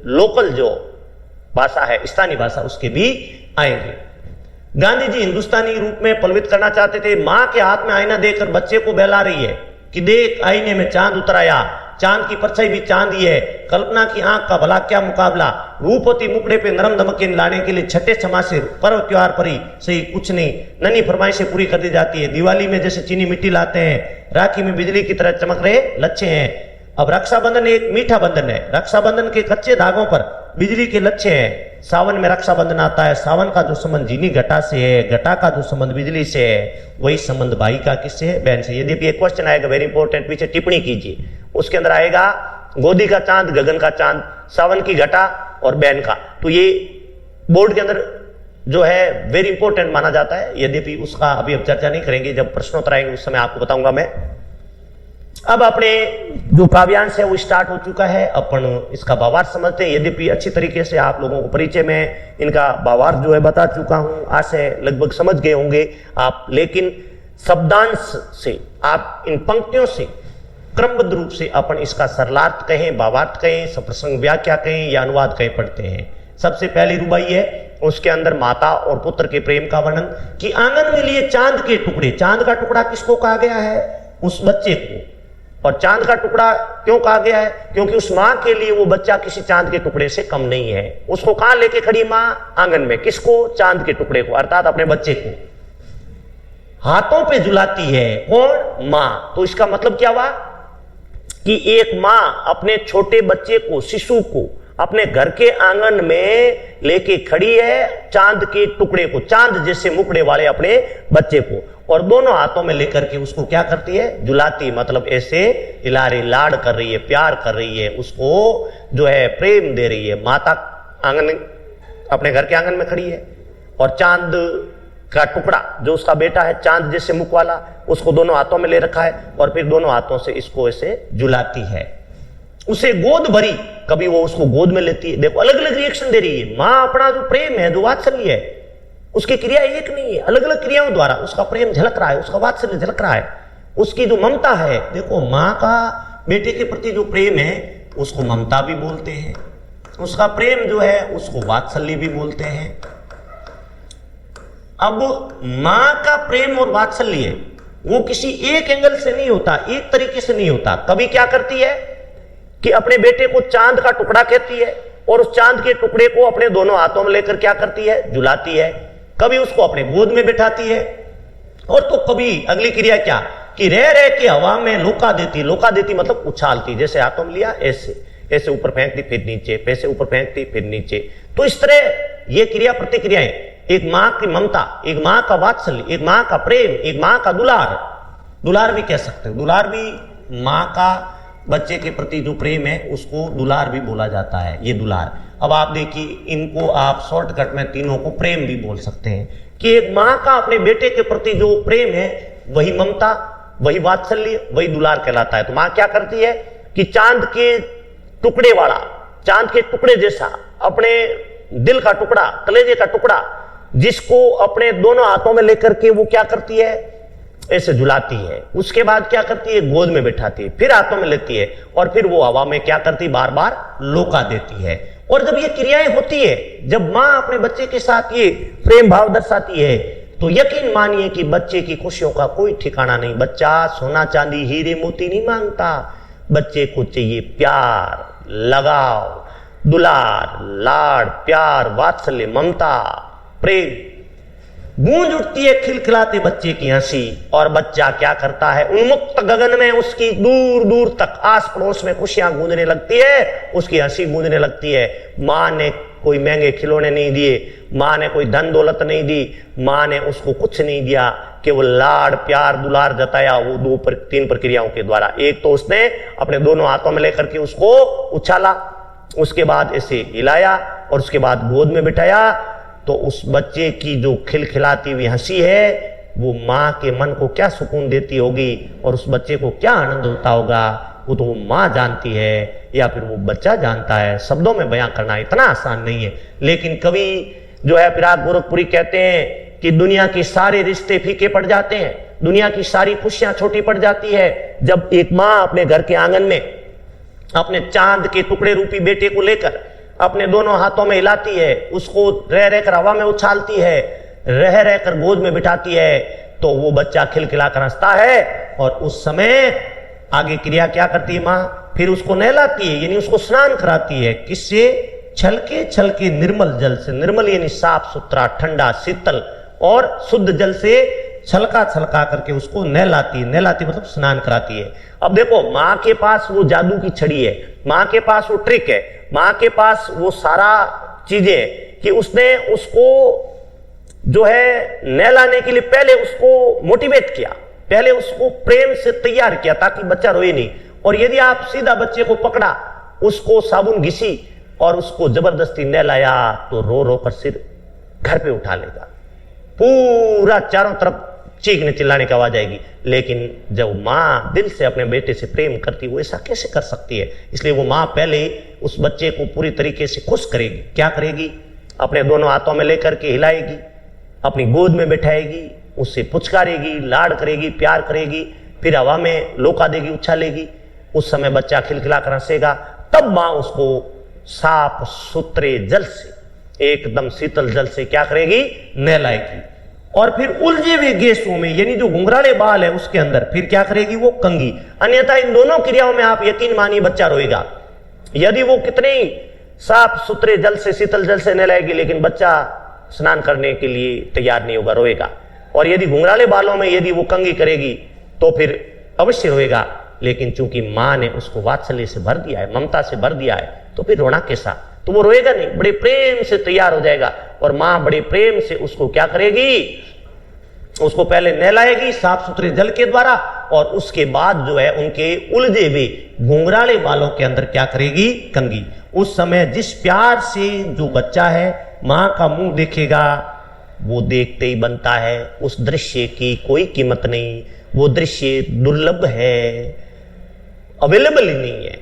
A: लोकल जो भाषा है स्थानीय भाषा उसके भी आएंगे। गांधी जी हिंदुस्तानी रूप में पलवित करना चाहते थे। मां के हाथ में आईना देकर बच्चे को बहला रही है कि देख आईने में चांद उतर आया, चांद की परछाई भी चांद ही है, कल्पना की आंख का भला क्या मुकाबला, रूपवती मुकड़े पे नरम धमके लाने के लिए छठे क्षमा से पर्व त्योहार परी सही कुछ नहीं, नन्ही फरमाइशें पूरी कर दी जाती है। दिवाली में जैसे चीनी मिट्टी लाते हैं, राखी में बिजली की तरह चमक रहे लच्छे हैं। अब रक्षाबंधन एक मीठा बंधन है, रक्षाबंधन के कच्चे धागों पर बिजली के लच्छे हैं। सावन में रक्षाबंधन आता है, सावन का जो संबंध जीनी घटा से है, घटा का जो संबंध बिजली से है, वही संबंध भाई का किससे है, बहन से। यदि एक क्वेश्चन आएगा वेरी इंपॉर्टेंट, पीछे टिप्पणी कीजिए, उसके अंदर आएगा गोदी का चांद, गगन का चांद, सावन की घटा और बहन का, तो ये बोर्ड के अंदर जो है वेरी इंपॉर्टेंट माना जाता है। यद्यपि उसका अभी अब चर्चा नहीं करेंगे, जब प्रश्नोत्तर आएंगे उस समय आपको बताऊंगा मैं। अब अपने जो काव्यांश है वो स्टार्ट हो चुका है, अपन इसका भावार्थ समझते हैं। यद्यपि अच्छी तरीके से आप लोगों को परिचय में इनका भावार्थ जो है बता चुका हूं, आशय लगभग समझ गए होंगे आप, लेकिन शब्दांश से आप इन पंक्तियों से क्रमबद्ध रूप से अपन इसका सरलार्थ कहें, भावार्थ कहें, सप्रसंग व्याख्या कहें या अनुवाद कहें पढ़ते हैं। सबसे पहली रुबाई है, उसके अंदर माता और पुत्र के प्रेम का वर्णन कि आंगन में लिए चांद के टुकड़े। चांद का टुकड़ा किसको कहा गया है, उस बच्चे को। और चांद का टुकड़ा क्यों कहा गया है, क्योंकि उस मां के लिए वो बच्चा किसी चांद के टुकड़े से कम नहीं है। उसको कहां लेके खड़ी मां, आंगन में। किसको, चांद के टुकड़े को, अर्थात अपने बच्चे को। हाथों पे झुलाती है कौन, मां। तो इसका मतलब क्या हुआ कि एक मां अपने छोटे बच्चे को, शिशु को अपने घर के आंगन में लेके खड़ी है चांद के टुकड़े को, चांद जैसे मुकड़े वाले अपने बच्चे को, और दोनों हाथों में लेकर के उसको क्या करती है, झुलाती, मतलब ऐसे हिला रही, लाड कर रही है, प्यार कर रही है, उसको जो है प्रेम दे रही है। माता आंगन, अपने घर के आंगन में खड़ी है और चांद का टुकड़ा जो उसका बेटा है, चांद जैसे मुख वाला, उसको दोनों हाथों में ले रखा है और फिर दोनों हाथों से इसको ऐसे झुलाती है। उसे गोद भरी, कभी वो उसको गोद में लेती है। देखो अलग अलग रिएक्शन दे रही है। मां अपना जो प्रेम है, जो वात्सल्य है, उसकी क्रिया एक नहीं है, अलग अलग क्रियाओं द्वारा उसका प्रेम झलक रहा है, उसका वात्सल्य झलक रहा है, उसकी जो ममता है। देखो मां का बेटे के प्रति जो प्रेम है उसको ममता भी बोलते हैं, उसका प्रेम जो है उसको वात्सल्य भी बोलते हैं। अब मां का प्रेम और वात्सल्य वो किसी एक एंगल से नहीं होता, एक तरीके से नहीं होता। कभी क्या करती है कि अपने बेटे को चांद का टुकड़ा कहती है और उस चांद के टुकड़े को अपने दोनों हाथों में लेकर क्या करती है, झुलाती है। कभी उसको अपने गोद में बिठाती है, और तो कभी अगली क्रिया क्या कि रह रह के हवा में लोका देती। लोका देती मतलब उछालती, जैसे हाथों में लिया ऐसे ऐसे ऊपर फेंकती फिर नीचे, पैसे ऊपर फेंकती फिर नीचे। तो इस तरह ये क्रिया प्रतिक्रियाएं, एक मां की ममता, एक मां का वात्सल्य, एक मां का प्रेम, एक मां का दुलार, दुलार भी कह सकते हो। दुलार भी मां का बच्चे के प्रति जो प्रेम है उसको दुलार भी बोला जाता है, ये दुलार। अब आप देखिए, इनको आप शॉर्टकट में तीनों को प्रेम भी बोल सकते हैं कि एक माँ का अपने बेटे के प्रति जो प्रेम है वही ममता, वही वात्सल्य, वही दुलार कहलाता है। तो माँ क्या करती है कि चांद के टुकड़े वाला, चांद के टुकड़े जैसा अपने दिल का टुकड़ा, कलेजे का टुकड़ा, जिसको अपने दोनों हाथों में लेकर के वो क्या करती है, ऐसे झुलाती है। उसके बाद क्या करती है, गोद में बैठाती है, फिर हाथों में लेती है और फिर वो हवा में क्या करती, बार बार लोका देती है। और जब ये क्रियाएं होती है, जब माँ अपने बच्चे के साथ ये प्रेम भाव दर्शाती है, तो यकीन मानिए कि बच्चे की खुशियों का कोई ठिकाना नहीं। बच्चा सोना चांदी हीरे मोती नहीं मांगता, बच्चे को चाहिए प्यार, लगाव, दुलार, लाड़, प्यार, वात्सल्य, ममता, प्रेम। गूंज उठती है खिलखिलाते बच्चे की हंसी और बच्चा क्या करता है, उन्मुक्त गगन में उसकी दूर दूर तक आस पड़ोस में खुशियां गूंजने लगती है, उसकी हंसी गूंजने लगती है। माँ ने कोई महंगे खिलौने नहीं दिए, माँ ने कोई धन दौलत नहीं दी, माँ ने उसको कुछ नहीं दिया, केवल लाड़, प्यार, दुलार जताया वो तीन प्रक्रियाओं के द्वारा। एक तो उसने अपने दोनों हाथों में लेकर के उसको उछाला, उसके बाद ऐसे हिलाया और उसके बाद गोद में बिठाया। तो उस बच्चे की जो खिलखिलाती हुई हंसी है वो माँ के मन को क्या सुकून देती होगी और उस बच्चे को क्या आनंद होता होगा, वो तो वो माँ जानती है या फिर वो बच्चा जानता है। शब्दों में बयां करना इतना आसान नहीं है। लेकिन कवि जो है फिराक गोरखपुरी कहते हैं कि दुनिया के सारे रिश्ते फीके पड़ जाते हैं, दुनिया की सारी खुशियां छोटी पड़ जाती है जब एक माँ अपने घर के आंगन में अपने चांद के टुकड़े रूपी बेटे को लेकर अपने दोनों हाथों में हिलाती है, उसको रह रहकर हवा में उछालती है, रह रहकर गोद में बिठाती है। तो वो बच्चा खिलखिलाकर हंसता है और उस समय आगे क्रिया क्या करती है माँ, फिर उसको नहलाती है, यानी उसको स्नान कराती है। किससे? छलके छलके निर्मल जल से। निर्मल यानी साफ सुथरा, ठंडा, शीतल और शुद्ध जल से छलका छलका करके उसको नहलाती है। नहलाती मतलब स्नान कराती है। अब देखो, माँ के पास वो जादू की छड़ी है, माँ के पास वो ट्रिक है, माँ के पास वो सारा चीजें है कि उसने उसको जो है नहलाने के लिए पहले उसको मोटिवेट किया, पहले उसको प्रेम से तैयार किया ताकि बच्चा रोए नहीं। और यदि आप सीधा बच्चे को पकड़ा, उसको साबुन घिसी और उसको जबरदस्ती नहलाया तो रो रो कर सिर घर पे उठा लेगा, पूरा चारों तरफ चीखने चिल्लाने की आवाज आएगी। लेकिन जब माँ दिल से अपने बेटे से प्रेम करती, वो ऐसा कैसे कर सकती है? इसलिए वो माँ पहले उस बच्चे को पूरी तरीके से खुश करेगी। क्या करेगी? अपने दोनों हाथों में लेकर के हिलाएगी, अपनी गोद में बैठाएगी, उससे पुचकारेगी, लाड़ करेगी, प्यार करेगी, फिर हवा में लोका देगी, उछालेगी। उस समय बच्चा खिलखिला कर हंसेगा। तब माँ उसको साफ सुथरे जल से, एकदम शीतल जल से क्या करेगी? नहलाएगी। और फिर उलझे हुए गैसों में, यानी जो घुंघराले बाल है उसके अंदर फिर क्या करेगी? वो कंघी। अन्यथा इन दोनों क्रियाओं में आप यकीन मानिए बच्चा रोएगा। यदि वो कितने ही साफ सुथरे जल से, शीतल जल से नहलाएगी, लेकिन बच्चा स्नान करने के लिए तैयार नहीं होगा, रोएगा। और यदि घुंघराले बालों में यदि वो कंघी करेगी तो फिर अवश्य रोएगा। लेकिन चूंकि माँ ने उसको वात्सल्य से भर दिया है, ममता से भर दिया है, तो फिर रोना कैसा? तो वो रोएगा नहीं, बड़े प्रेम से तैयार हो जाएगा। और माँ बड़े प्रेम से उसको क्या करेगी? उसको पहले नहलाएगी साफ सुथरे जल के द्वारा और उसके बाद जो है उनके उलझे हुए घुंघराले बालों के अंदर क्या करेगी? कंघी। उस समय जिस प्यार से जो बच्चा है माँ का मुंह देखेगा, वो देखते ही बनता है। उस दृश्य की कोई कीमत नहीं, वो दृश्य दुर्लभ है, अवेलेबल ही नहीं है।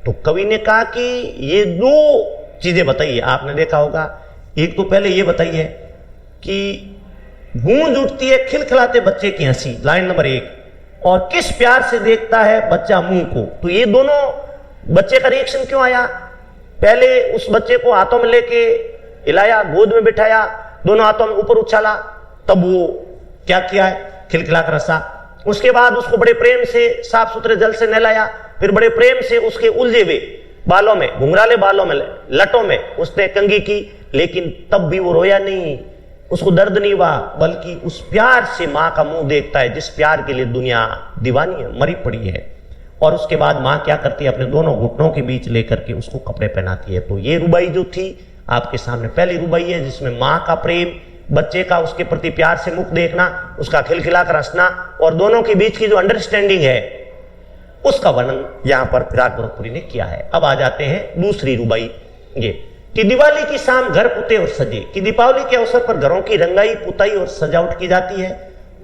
A: तो कवि ने कहा कि ये दो चीजें बताइए। आपने देखा होगा, एक तो पहले ये बताइए कि गूंज उठती है खिलखिलाते बच्चे की हंसी, लाइन नंबर 1, और किस प्यार से देखता है बच्चा मुंह को। तो ये दोनों बच्चे का रिएक्शन क्यों आया? पहले उस बच्चे को हाथों में लेके हिलाया, गोद में बिठाया, दोनों हाथों में ऊपर उछाला, तब वो क्या किया है? खिलखिलाकर हंसा। उसके बाद उसको बड़े प्रेम से साफ सुथरे जल से नहलाया, फिर बड़े प्रेम से उसके उलझे हुए बालों में, घुंघराले बालों में, लटों में उसने कंघी की। लेकिन तब भी वो रोया नहीं, उसको दर्द नहीं हुआ, बल्कि उस प्यार से माँ का मुंह देखता है जिस प्यार के लिए दुनिया दीवानी है, मरी पड़ी है। और उसके बाद माँ क्या करती है? अपने दोनों घुटनों के बीच लेकर के उसको कपड़े पहनाती है। तो ये रुबाई जो थी आपके सामने पहली रुबाई है, जिसमें माँ का प्रेम, बच्चे का उसके प्रति प्यार से मुख देखना, उसका खिलखिला कर हंसना, और दोनों के बीच की जो अंडरस्टैंडिंग है उसका वर्णन यहां पर फिराक गोरखपुरी ने किया है। अब आ जाते हैं दूसरी रुबाई ये कि दिवाली की शाम घर पुते और सजे, कि दीपावली के अवसर पर घरों की रंगाई पुताई और सजावट की जाती है।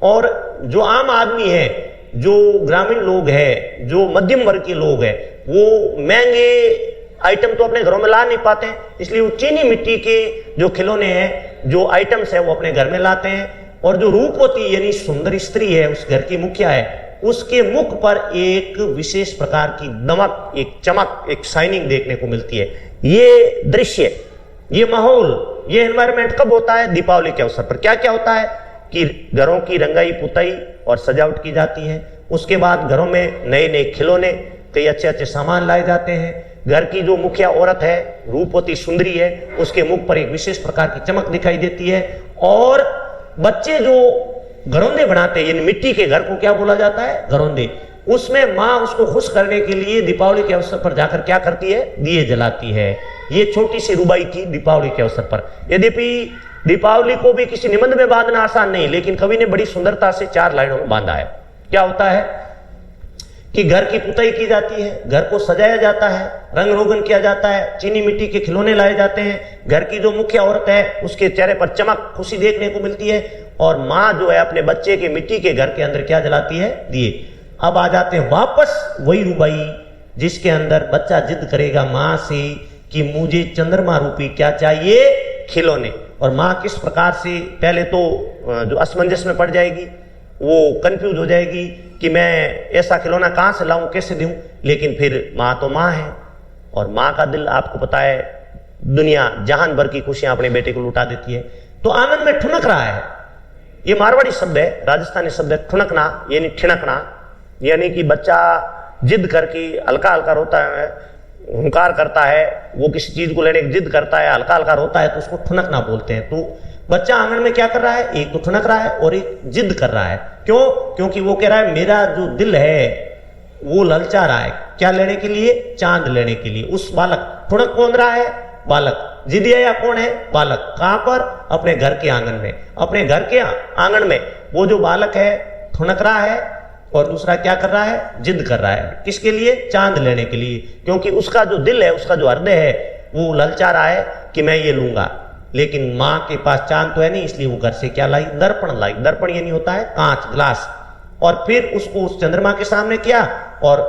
A: और जो आम आदमी है, जो ग्रामीण लोग हैं, जो मध्यम वर्ग के लोग हैं, वो महंगे आइटम तो अपने घरों में ला नहीं पाते हैं, इसलिए वो चीनी मिट्टी के जो खिलौने हैं, जो आइटम्स है, वो अपने घर में लाते हैं। और जो रूपवती यानी सुंदर स्त्री है, उस घर की मुखिया है, उसके मुख पर एक विशेष प्रकार की दमक, एक चमक, एक शाइनिंग देखने को मिलती है। ये दृश्य, ये माहौल, ये एनवायरमेंट कब होता है? दीपावली के अवसर पर। क्या क्या होता है कि घरों की रंगाई पुताई और सजावट की जाती है। उसके बाद घरों में नए नए खिलौने, कई अच्छे अच्छे सामान लाए जाते हैं। घर की जो मुखिया औरत है, रूपवती सुंदरी है, उसके मुख पर एक विशेष प्रकार की चमक दिखाई देती है। और बच्चे जो घरौंदे बनाते हैं, यानी मिट्टी के घर को क्या बोला जाता है? घरौंदे। उसमें माँ उसको खुश करने के लिए दीपावली के अवसर पर जाकर क्या करती है? दिए जलाती है। ये छोटी सी रुबाई थी दीपावली के अवसर पर। यद्यपि दीपावली को भी किसी निबंध में बांधना आसान नहीं, लेकिन कवि ने बड़ी सुंदरता से 4 लाइनों में बांधा है। क्या होता है कि घर की पुताई की जाती है, घर को सजाया जाता है, रंग रोगन किया जाता है, चीनी मिट्टी के खिलौने लाए जाते हैं। घर की जो मुख्य औरत है, उसके चेहरे पर चमक, खुशी देखने को मिलती है। और माँ जो है अपने बच्चे के मिट्टी के घर के अंदर क्या जलाती है? दिए। अब आ जाते हैं वापस वही रुबाई जिसके अंदर बच्चा जिद करेगा माँ से कि मुझे चंद्रमा रूपी क्या चाहिए? खिलौने। और माँ किस प्रकार से पहले तो जो असमंजस में पड़ जाएगी, वो कंफ्यूज हो जाएगी कि मैं ऐसा खिलौना कहाँ से लाऊं, कैसे दूं। लेकिन फिर माँ तो माँ है, और माँ का दिल आपको पता है, दुनिया जहान भर की खुशियां अपने बेटे को लुटा देती है। तो आंगन में ठुनक रहा है, ये मारवाड़ी शब्द है, राजस्थानी शब्द है ठुनकना, यानी ठिनकना, यानी कि बच्चा जिद करके हल्का हल्का रोता है, हुंकार करता है, वो किसी चीज को लेने की जिद करता है, हल्का हल्का रोता है, तो उसको ठुनकना बोलते हैं। तो बच्चा आंगन में क्या कर रहा है? एक तो ठुनक रहा है और एक जिद कर रहा है। क्यों? क्योंकि वो कह रहा है मेरा जो दिल है वो ललचा रहा है, क्या लेने के लिए? चांद लेने के लिए। उस बालक, ठुनक कौन रहा है? बालक। जिदिया कौन है? बालक। कहां पर? अपने घर के आंगन में। अपने घर के आंगन में वो जो बालक है ठुनक रहा है, और दूसरा क्या कर रहा है? जिद कर रहा है। किसके लिए? चांद लेने के लिए। क्योंकि उसका जो दिल है, उसका जो हृदय है, वो ललचा रहा है कि मैं ये लूंगा। लेकिन माँ के पास चांद तो है नहीं, इसलिए वो घर से क्या लाई? दर्पण लाई। दर्पण यानी होता है कांच, ग्लास। और फिर उसको उस चंद्रमा के सामने किया, और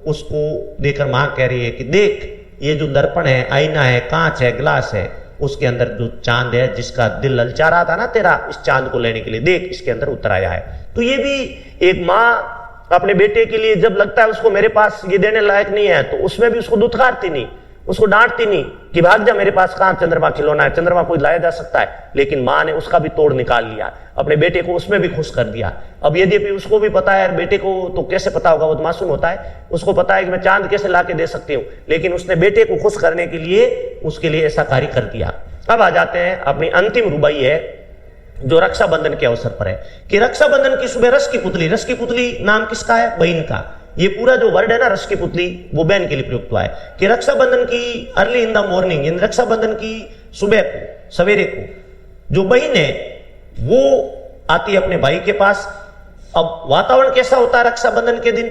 A: उसको देखकर माँ कह रही है कि देख, ये जो दर्पण है, आईना है, कांच है, ग्लास है, उसके अंदर जो चांद है, जिसका दिल ललचा रहा था ना तेरा इस चांद को लेने के लिए, देख इसके अंदर उतर आया है। तो ये भी एक माँ अपने बेटे के लिए जब लगता है उसको मेरे पास ये देने लायक नहीं है, तो उसमें भी उसको दुत्कारती नहीं, उसको डांटती नहीं कि भाग जा, मेरे पास कहां चंद्रमा खिलौना है, चंद्रमा कोई लाया जा सकता है। लेकिन माँ ने उसका भी तोड़ निकाल लिया, अपने बेटे को उसमें भी खुश कर दिया। अब यद्यपि उसको भी पता है, बेटे को तो कैसे पता होगा, वो तो मासूम होता है, उसको पता है कि मैं चांद कैसे ला के दे सकती हूँ, लेकिन उसने बेटे को खुश करने के लिए उसके लिए ऐसा कार्य कर दिया। अब आ जाते हैं अपनी अंतिम रुबाई है, जो रक्षाबंधन के अवसर पर है कि रक्षाबंधन की सुबह रस की पुतली। रस की पुतली नाम किसका है? बहन का। ये पूरा जो वर्ड है ना, रस की पुतली, वो बहन के लिए प्रयुक्त हुआ है कि रक्षाबंधन की अर्ली इन द मॉर्निंग, यानी रक्षाबंधन की सुबह को, सवेरे को जो बहन है वो आती है अपने भाई के पास। अब वातावरण कैसा होता है रक्षाबंधन के दिन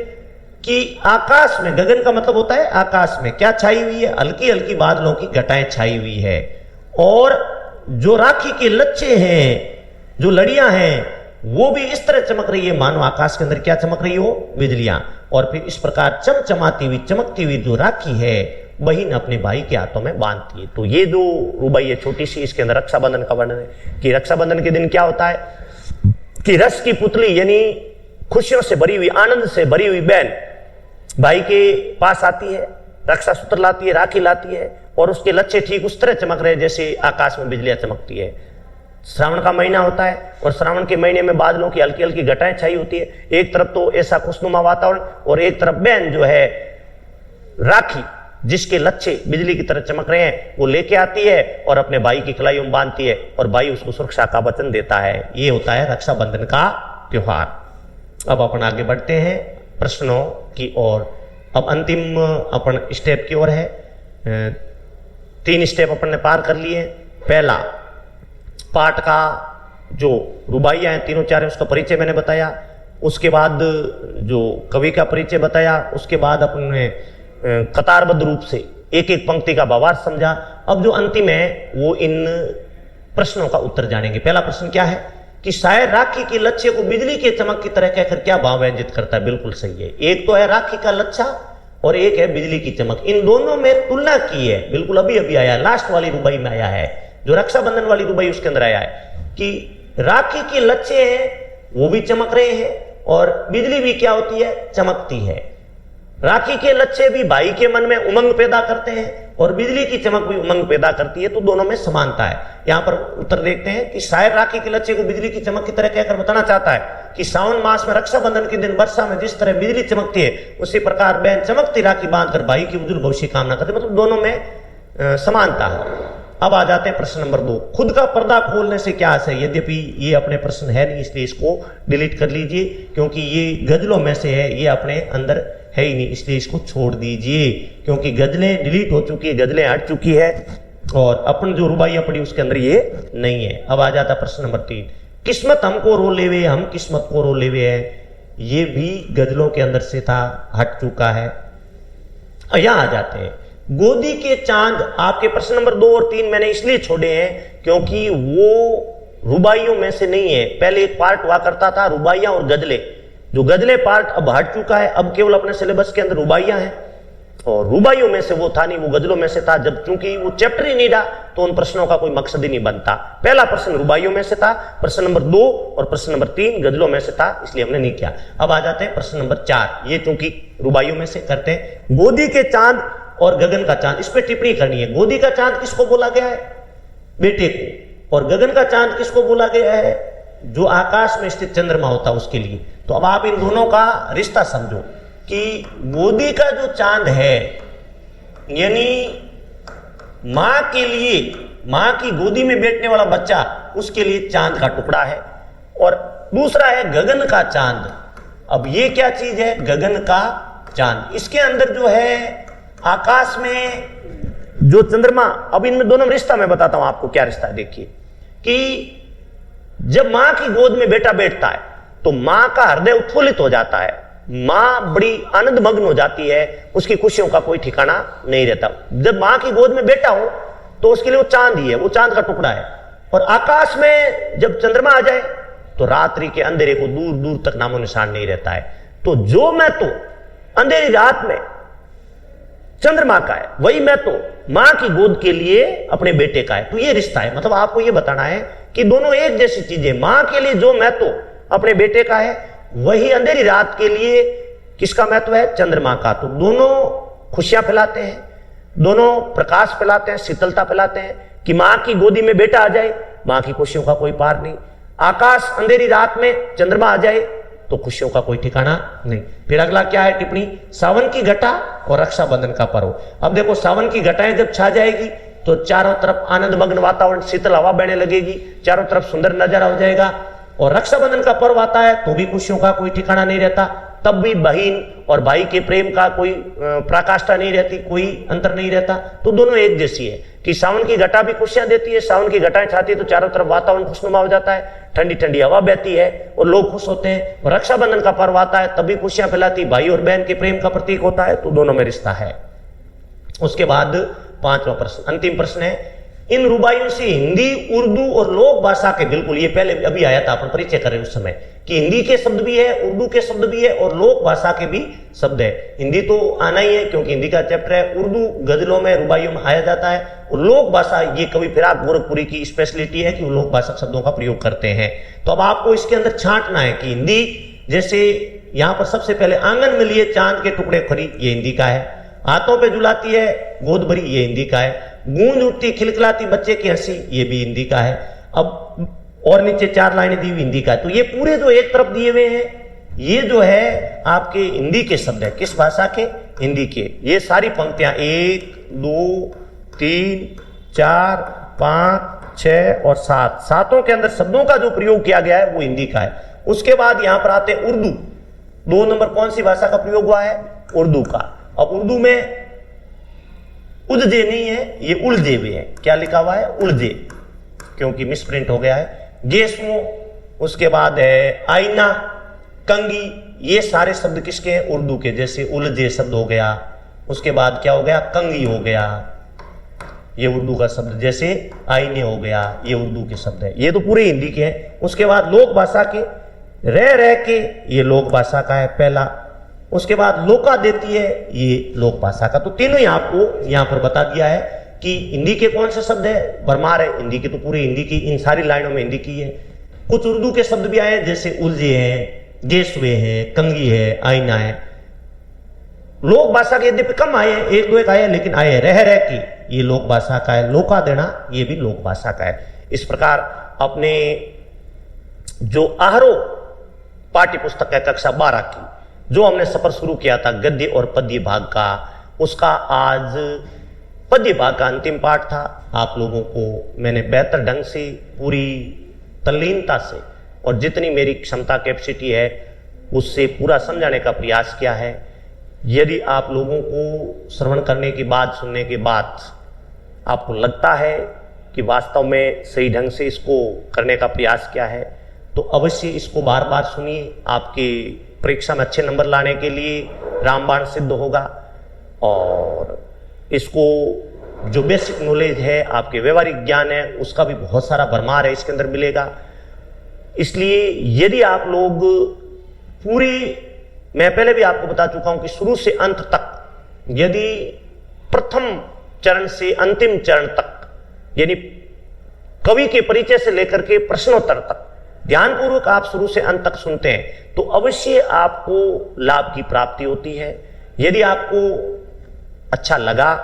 A: कि आकाश में, गगन का मतलब होता है आकाश में, क्या छाई हुई है? हल्की हल्की बादलों की घटाएं छाई हुई है। और जो राखी के लच्छे हैं, जो लड़ियां हैं, वो भी इस तरह चमक रही है मानो आकाश के अंदर क्या चमक रही हो? बिजलियां। और फिर इस प्रकार चमचमाती हुई, चमकती हुई जो राखी है, बहन अपने भाई के हाथों में बांधती है। तो ये जो रुबाई है छोटी सी, इसके अंदर रक्षाबंधन का वर्णन है कि रक्षाबंधन के दिन क्या होता है कि रस की पुतली यानी खुशियों से भरी हुई, आनंद से भरी हुई बहन भाई के पास आती है, रक्षा सूत्र लाती है, राखी लाती है, और उसके लच्छे ठीक उस तरह चमक रहे जैसे आकाश में बिजलियां चमकती है। श्रावण का महीना होता है, और श्रावण के महीने में बादलों की हल्की हल्की घटाएं छाई होती है। एक तरफ तो ऐसा खुशनुमा वातावरण, और एक तरफ बहन जो है राखी, जिसके लच्छे बिजली की तरह चमक रहे हैं, वो लेके आती है और अपने भाई की कलाइयों में बांधती है, और भाई उसको सुरक्षा का वचन देता है। ये होता है रक्षाबंधन का त्योहार। अब अपन आगे बढ़ते हैं प्रश्नों की ओर। अब अंतिम अपन स्टेप की ओर है। 3 स्टेप अपन ने पार कर लिए। पहला पाठ का जो रुबाइयां हैं, तीनों चार हैं, उसका परिचय मैंने बताया। उसके बाद जो कवि का परिचय बताया, उसके बाद अपन ने कतारबद्ध रूप से एक एक पंक्ति का भावार्थ समझा। अब जो अंतिम है वो इन प्रश्नों का उत्तर जानेंगे। पहला प्रश्न क्या है कि शायर राखी के लच्छे को बिजली के चमक की तरह कहकर क्या भाव व्यंजित करता है? बिल्कुल सही है। एक तो है राखी का लच्छा और एक है बिजली की चमक। इन दोनों में तुलना की है, बिल्कुल अभी अभी आया, लास्ट वाली रुबाई में आया है, जो रक्षाबंधन वाली रुबाई उसके अंदर आया है कि राखी के लच्छे हैं वो भी चमक रहे हैं और बिजली भी क्या होती है? चमकती है। राखी के लच्छे भी भाई के मन में उमंग पैदा करते हैं और बिजली की चमक भी उमंग पैदा करती है, तो दोनों में समानता है। यहां पर उत्तर देखते हैं कि शायर राखी के लच्छे को बिजली की चमक की तरह कहकर बताना चाहता है कि सावन मास में रक्षाबंधन के दिन वर्षा में जिस तरह बिजली चमकती है, उसी प्रकार बहन चमकती राखी बांधकर भाई की उज्जवल भविष्य की कामना करते, मतलब दोनों में समानता है। अब आ जाते हैं प्रश्न नंबर 2, खुद का पर्दा खोलने से क्या आशय? यद्यपि ये अपने प्रश्न है नहीं, इसलिए इसको डिलीट कर लीजिए, क्योंकि ये गजलों में से है, ये अपने अंदर है ही नहीं, इसलिए इसको छोड़ दीजिए, क्योंकि गजलें डिलीट हो चुकी है, गजलें हट चुकी है और अपन जो रुबाइयां पड़ी उसके अंदर ये नहीं है। अब आ जाता प्रश्न नंबर 3, किस्मत हमको रो लेवे हम किस्मत को रो लेवे है, ये भी गजलों के अंदर से था, हट चुका है। यहां आ जाते हैं गोदी के चांद। आपके प्रश्न नंबर 2 और 3 मैंने इसलिए छोड़े हैं क्योंकि वो रुबाइयों में से नहीं है। पहले एक पार्ट हुआ करता था रुबाइयां और गजलें, जो गजले पार्ट अब हट चुका है, अब केवल अपने सिलेबस के अंदर रुबाइयां हैं और रुबाइयों में से वो था नहीं, वो गजलों में से था। जब चूंकि वो चैप्टर ही नहीं रहा तो उन प्रश्नों का कोई मकसद ही नहीं बनता। पहला प्रश्न रुबाइयों में से था, प्रश्न नंबर 2 और प्रश्न नंबर 3 गजलों में से था, इसलिए हमने नहीं किया। अब आ जाते हैं प्रश्न नंबर 4, ये चूंकि रुबाइयों में से करते हैं। गोदी के चांद और गगन का चांद, इस पर टिप्पणी करनी है। गोदी का चांद किसको बोला गया है? बेटे को। और गगन का चांद किसको बोला गया है? जो आकाश में स्थित चंद्रमा होता है उसके लिए। तो अब आप इन दोनों का रिश्ता समझो कि गोदी का जो चांद है यानी मां के लिए, मां की गोदी में बैठने वाला बच्चा, उसके लिए चांद का टुकड़ा है। और दूसरा है गगन का चांद। अब ये क्या चीज है? गगन का चांद। इसके अंदर जो है आकाश में जो चंद्रमा, अब इनमें दोनों में रिश्ता मैं बताता हूं आपको क्या रिश्ता है। देखिए कि जब मां की गोद में बेटा बैठता है तो मां का हृदय उत्फुल्लित हो जाता है, मां बड़ी आनंद मग्न हो जाती है, उसकी खुशियों का कोई ठिकाना नहीं रहता। जब मां की गोद में बेटा हो तो उसके लिए वो चांद ही है, वो चांद का टुकड़ा है। और आकाश में जब चंद्रमा आ जाए तो रात्रि के अंधेरे को दूर दूर तक नामो निशान नहीं रहता है। तो जो मैं तो अंधेरी रात में चंद्रमा का है, वही मैं तो मां की गोद के लिए अपने बेटे का है। तो ये रिश्ता है, मतलब आपको ये बताना है कि दोनों एक जैसी चीजें। मां के लिए जो मैं तो अपने बेटे का है, वही अंधेरी रात के लिए किसका महत्व है? चंद्रमा का। तो दोनों खुशियां फैलाते हैं, दोनों प्रकाश फैलाते हैं, शीतलता फैलाते हैं कि मां की गोदी में बेटा आ जाए, मां की खुशियों का कोई पार नहीं। आकाश अंधेरी रात में चंद्रमा आ जाए तो खुशियों का कोई ठिकाना नहीं। फिर अगला क्या है टिप्पणी? सावन की घटा और रक्षाबंधन का पर्व। अब देखो सावन की घटाएं जब छा जाएगी तो चारों तरफ आनंद मग्न वातावरण, शीतल हवा बहने लगेगी, चारों तरफ सुंदर नजारा हो जाएगा। और रक्षाबंधन का पर्व आता है तो भी खुशियों का कोई ठिकाना नहीं रहता, तब भी बहन और भाई के प्रेम का कोई पराकाष्ठा नहीं रहती, कोई अंतर नहीं रहता। तो दोनों एक जैसी है कि सावन की घटा भी खुशियां देती है, सावन की घटाएं छाती है तो चारों तरफ वातावरण खुशनुमा हो जाता है, ठंडी ठंडी हवा बहती है और लोग खुश होते हैं। और रक्षाबंधन का पर्व आता है तब भी खुशियां फैलाती, भाई और बहन के प्रेम का प्रतीक होता है, तो दोनों में रिश्ता है। उसके बाद 5वां प्रश्न, अंतिम प्रश्न है, इन रुबाइयों से हिंदी, उर्दू और लोक भाषा के, बिल्कुल ये पहले अभी आया था, अपन परिचय कर रहे उस समय, कि हिंदी के शब्द भी है, उर्दू के शब्द भी है और लोक भाषा के भी शब्द है। हिंदी तो आना ही है क्योंकि हिंदी का चैप्टर है, उर्दू गजलों में, रुबाइयों में आया जाता है, और लोक भाषा ये कवि फिराक गोरखपुरी की स्पेशलिटी है कि वो लोक भाषा शब्दों का प्रयोग करते हैं। तो अब आपको इसके अंदर छांटना है कि हिंदी, जैसे यहां पर सबसे पहले आंगन में लिए चांद के टुकड़े खरी, ये हिंदी का है। हाथों पे झुलाती है गोद भरी, ये हिंदी का है। गूंज उठती खिलखिलाती बच्चे की हंसी, ये भी हिंदी का है। अब और नीचे 4 लाइनें दी हुई हिंदी का है। तो ये पूरे जो एक तरफ दिए हुए हैं, ये जो है आपके हिंदी के शब्द है। किस भाषा के? हिंदी के। ये सारी पंक्तियां 1, 2, 3, 4, 5, 6 और 7, सातों के अंदर शब्दों का जो प्रयोग किया गया है वो हिंदी का है। उसके बाद यहां पर आते हैं उर्दू। 2 नंबर कौन सी भाषा का प्रयोग हुआ है? उर्दू का। अब उर्दू में उलझे नहीं है, ये उलझे हुए है। क्या लिखा हुआ है? उलझे, क्योंकि मिसप्रिंट हो गया है। गेसमो, उसके बाद है आईना, कंगी, ये सारे शब्द किसके हैं? उर्दू के। जैसे उलझे शब्द हो गया, उसके बाद क्या हो गया? कंगी हो गया, ये उर्दू का शब्द। जैसे आईने हो गया, ये उर्दू के शब्द है, ये तो पूरे हिंदी के हैं। उसके बाद लोक भाषा के रह के, ये लोक भाषा का है पहला। उसके बाद लोका देती है, ये लोक भाषा का। तो तीनों ही आपको यहां पर बता दिया है कि हिंदी के कौन से शब्द है, भरमार है हिंदी की, तो पूरी हिंदी की इन सारी लाइनों में हिंदी की है। कुछ उर्दू के शब्द भी आए हैं, जैसे उलझे हैं, गेसवे है, कंगी है, आईना है। लोक भाषा के यद्यपि कम आए हैं, एक दो एक आए हैं, लेकिन आए हैं। रह की, ये लोक भाषा का है। लोका देना, ये भी लोक भाषा का है। इस प्रकार अपने जो आहरो पाठ्य पुस्तक है कक्षा 12 की, जो हमने सफर शुरू किया था गद्य और पद्य भाग का, उसका आज पद्य भाग का अंतिम पाठ था। आप लोगों को मैंने बेहतर ढंग से, पूरी तल्लीनता से और जितनी मेरी क्षमता कैपेसिटी है उससे पूरा समझाने का प्रयास किया है। यदि आप लोगों को श्रवण करने के बाद, सुनने के बाद आपको लगता है कि वास्तव में सही ढंग से इसको करने का प्रयास किया है, तो अवश्य इसको बार बार सुनिए। आपकी परीक्षा में अच्छे नंबर लाने के लिए रामबाण सिद्ध होगा। और इसको जो बेसिक नॉलेज है, आपके व्यवहारिक ज्ञान है, उसका भी बहुत सारा भरमार है इसके अंदर मिलेगा। इसलिए यदि आप लोग पूरी, मैं पहले भी आपको बता चुका हूं कि शुरू से अंत तक, यदि प्रथम चरण से अंतिम चरण तक, यानी कवि के परिचय से लेकर के प्रश्नोत्तर तक ध्यानपूर्वक आप शुरू से अंत तक सुनते हैं, तो अवश्य आपको लाभ की प्राप्ति होती है। यदि आपको अच्छा लगा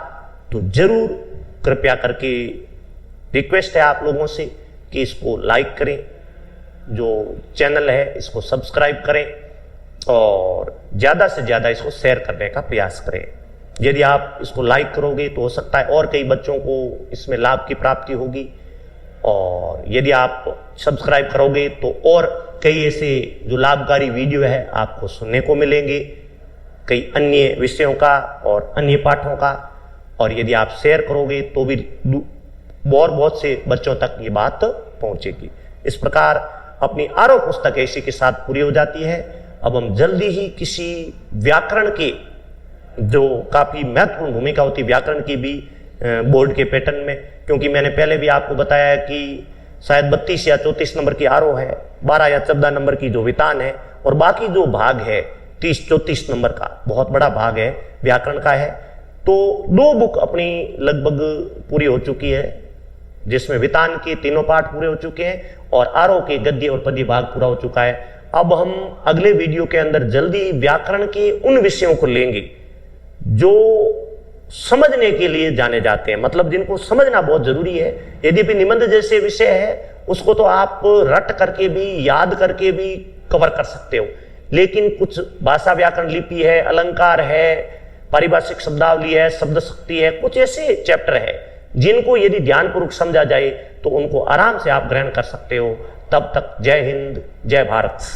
A: तो जरूर कृपया करके रिक्वेस्ट है आप लोगों से कि इसको लाइक करें, जो चैनल है इसको सब्सक्राइब करें और ज्यादा से ज्यादा इसको शेयर करने का प्रयास करें। यदि आप इसको लाइक करोगे तो हो सकता है और कई बच्चों को इसमें लाभ की प्राप्ति होगी, और यदि आप सब्सक्राइब करोगे तो और कई ऐसे जो लाभकारी वीडियो है आपको सुनने को मिलेंगे, कई अन्य विषयों का और अन्य पाठों का। और यदि आप शेयर करोगे तो भी बहुत से बच्चों तक ये बात पहुंचेगी। इस प्रकार अपनी आरो पुस्तक इसी के साथ पूरी हो जाती है। अब हम जल्दी ही किसी व्याकरण के, जो काफी महत्वपूर्ण भूमिका होती है व्याकरण की भी बोर्ड के पैटर्न में, क्योंकि मैंने पहले भी आपको बताया है कि शायद 32 या 34 नंबर की आरो है, 12 या 14 नंबर की जो वितान है, और बाकी जो भाग है 30-34 नंबर का बहुत बड़ा भाग है व्याकरण का है। तो 2 बुक अपनी लगभग पूरी हो चुकी है, जिसमें वितान के तीनों पाठ पूरे हो चुके हैं और आरो के गद्य और पद्य भाग पूरा हो चुका है। अब हम अगले वीडियो के अंदर जल्दी व्याकरण के उन विषयों को लेंगे जो समझने के लिए जाने जाते हैं, मतलब जिनको समझना बहुत जरूरी है। यद्यपि निबंध जैसे विषय है उसको तो आप रट करके भी, याद करके भी कवर कर सकते हो, लेकिन कुछ भाषा व्याकरण लिपि है, अलंकार है, पारिभाषिक शब्दावली है, शब्द शक्ति है, कुछ ऐसे चैप्टर है जिनको यदि ध्यानपूर्वक समझा जाए तो उनको आराम से आप ग्रहण कर सकते हो। तब तक जय हिंद, जय भारत।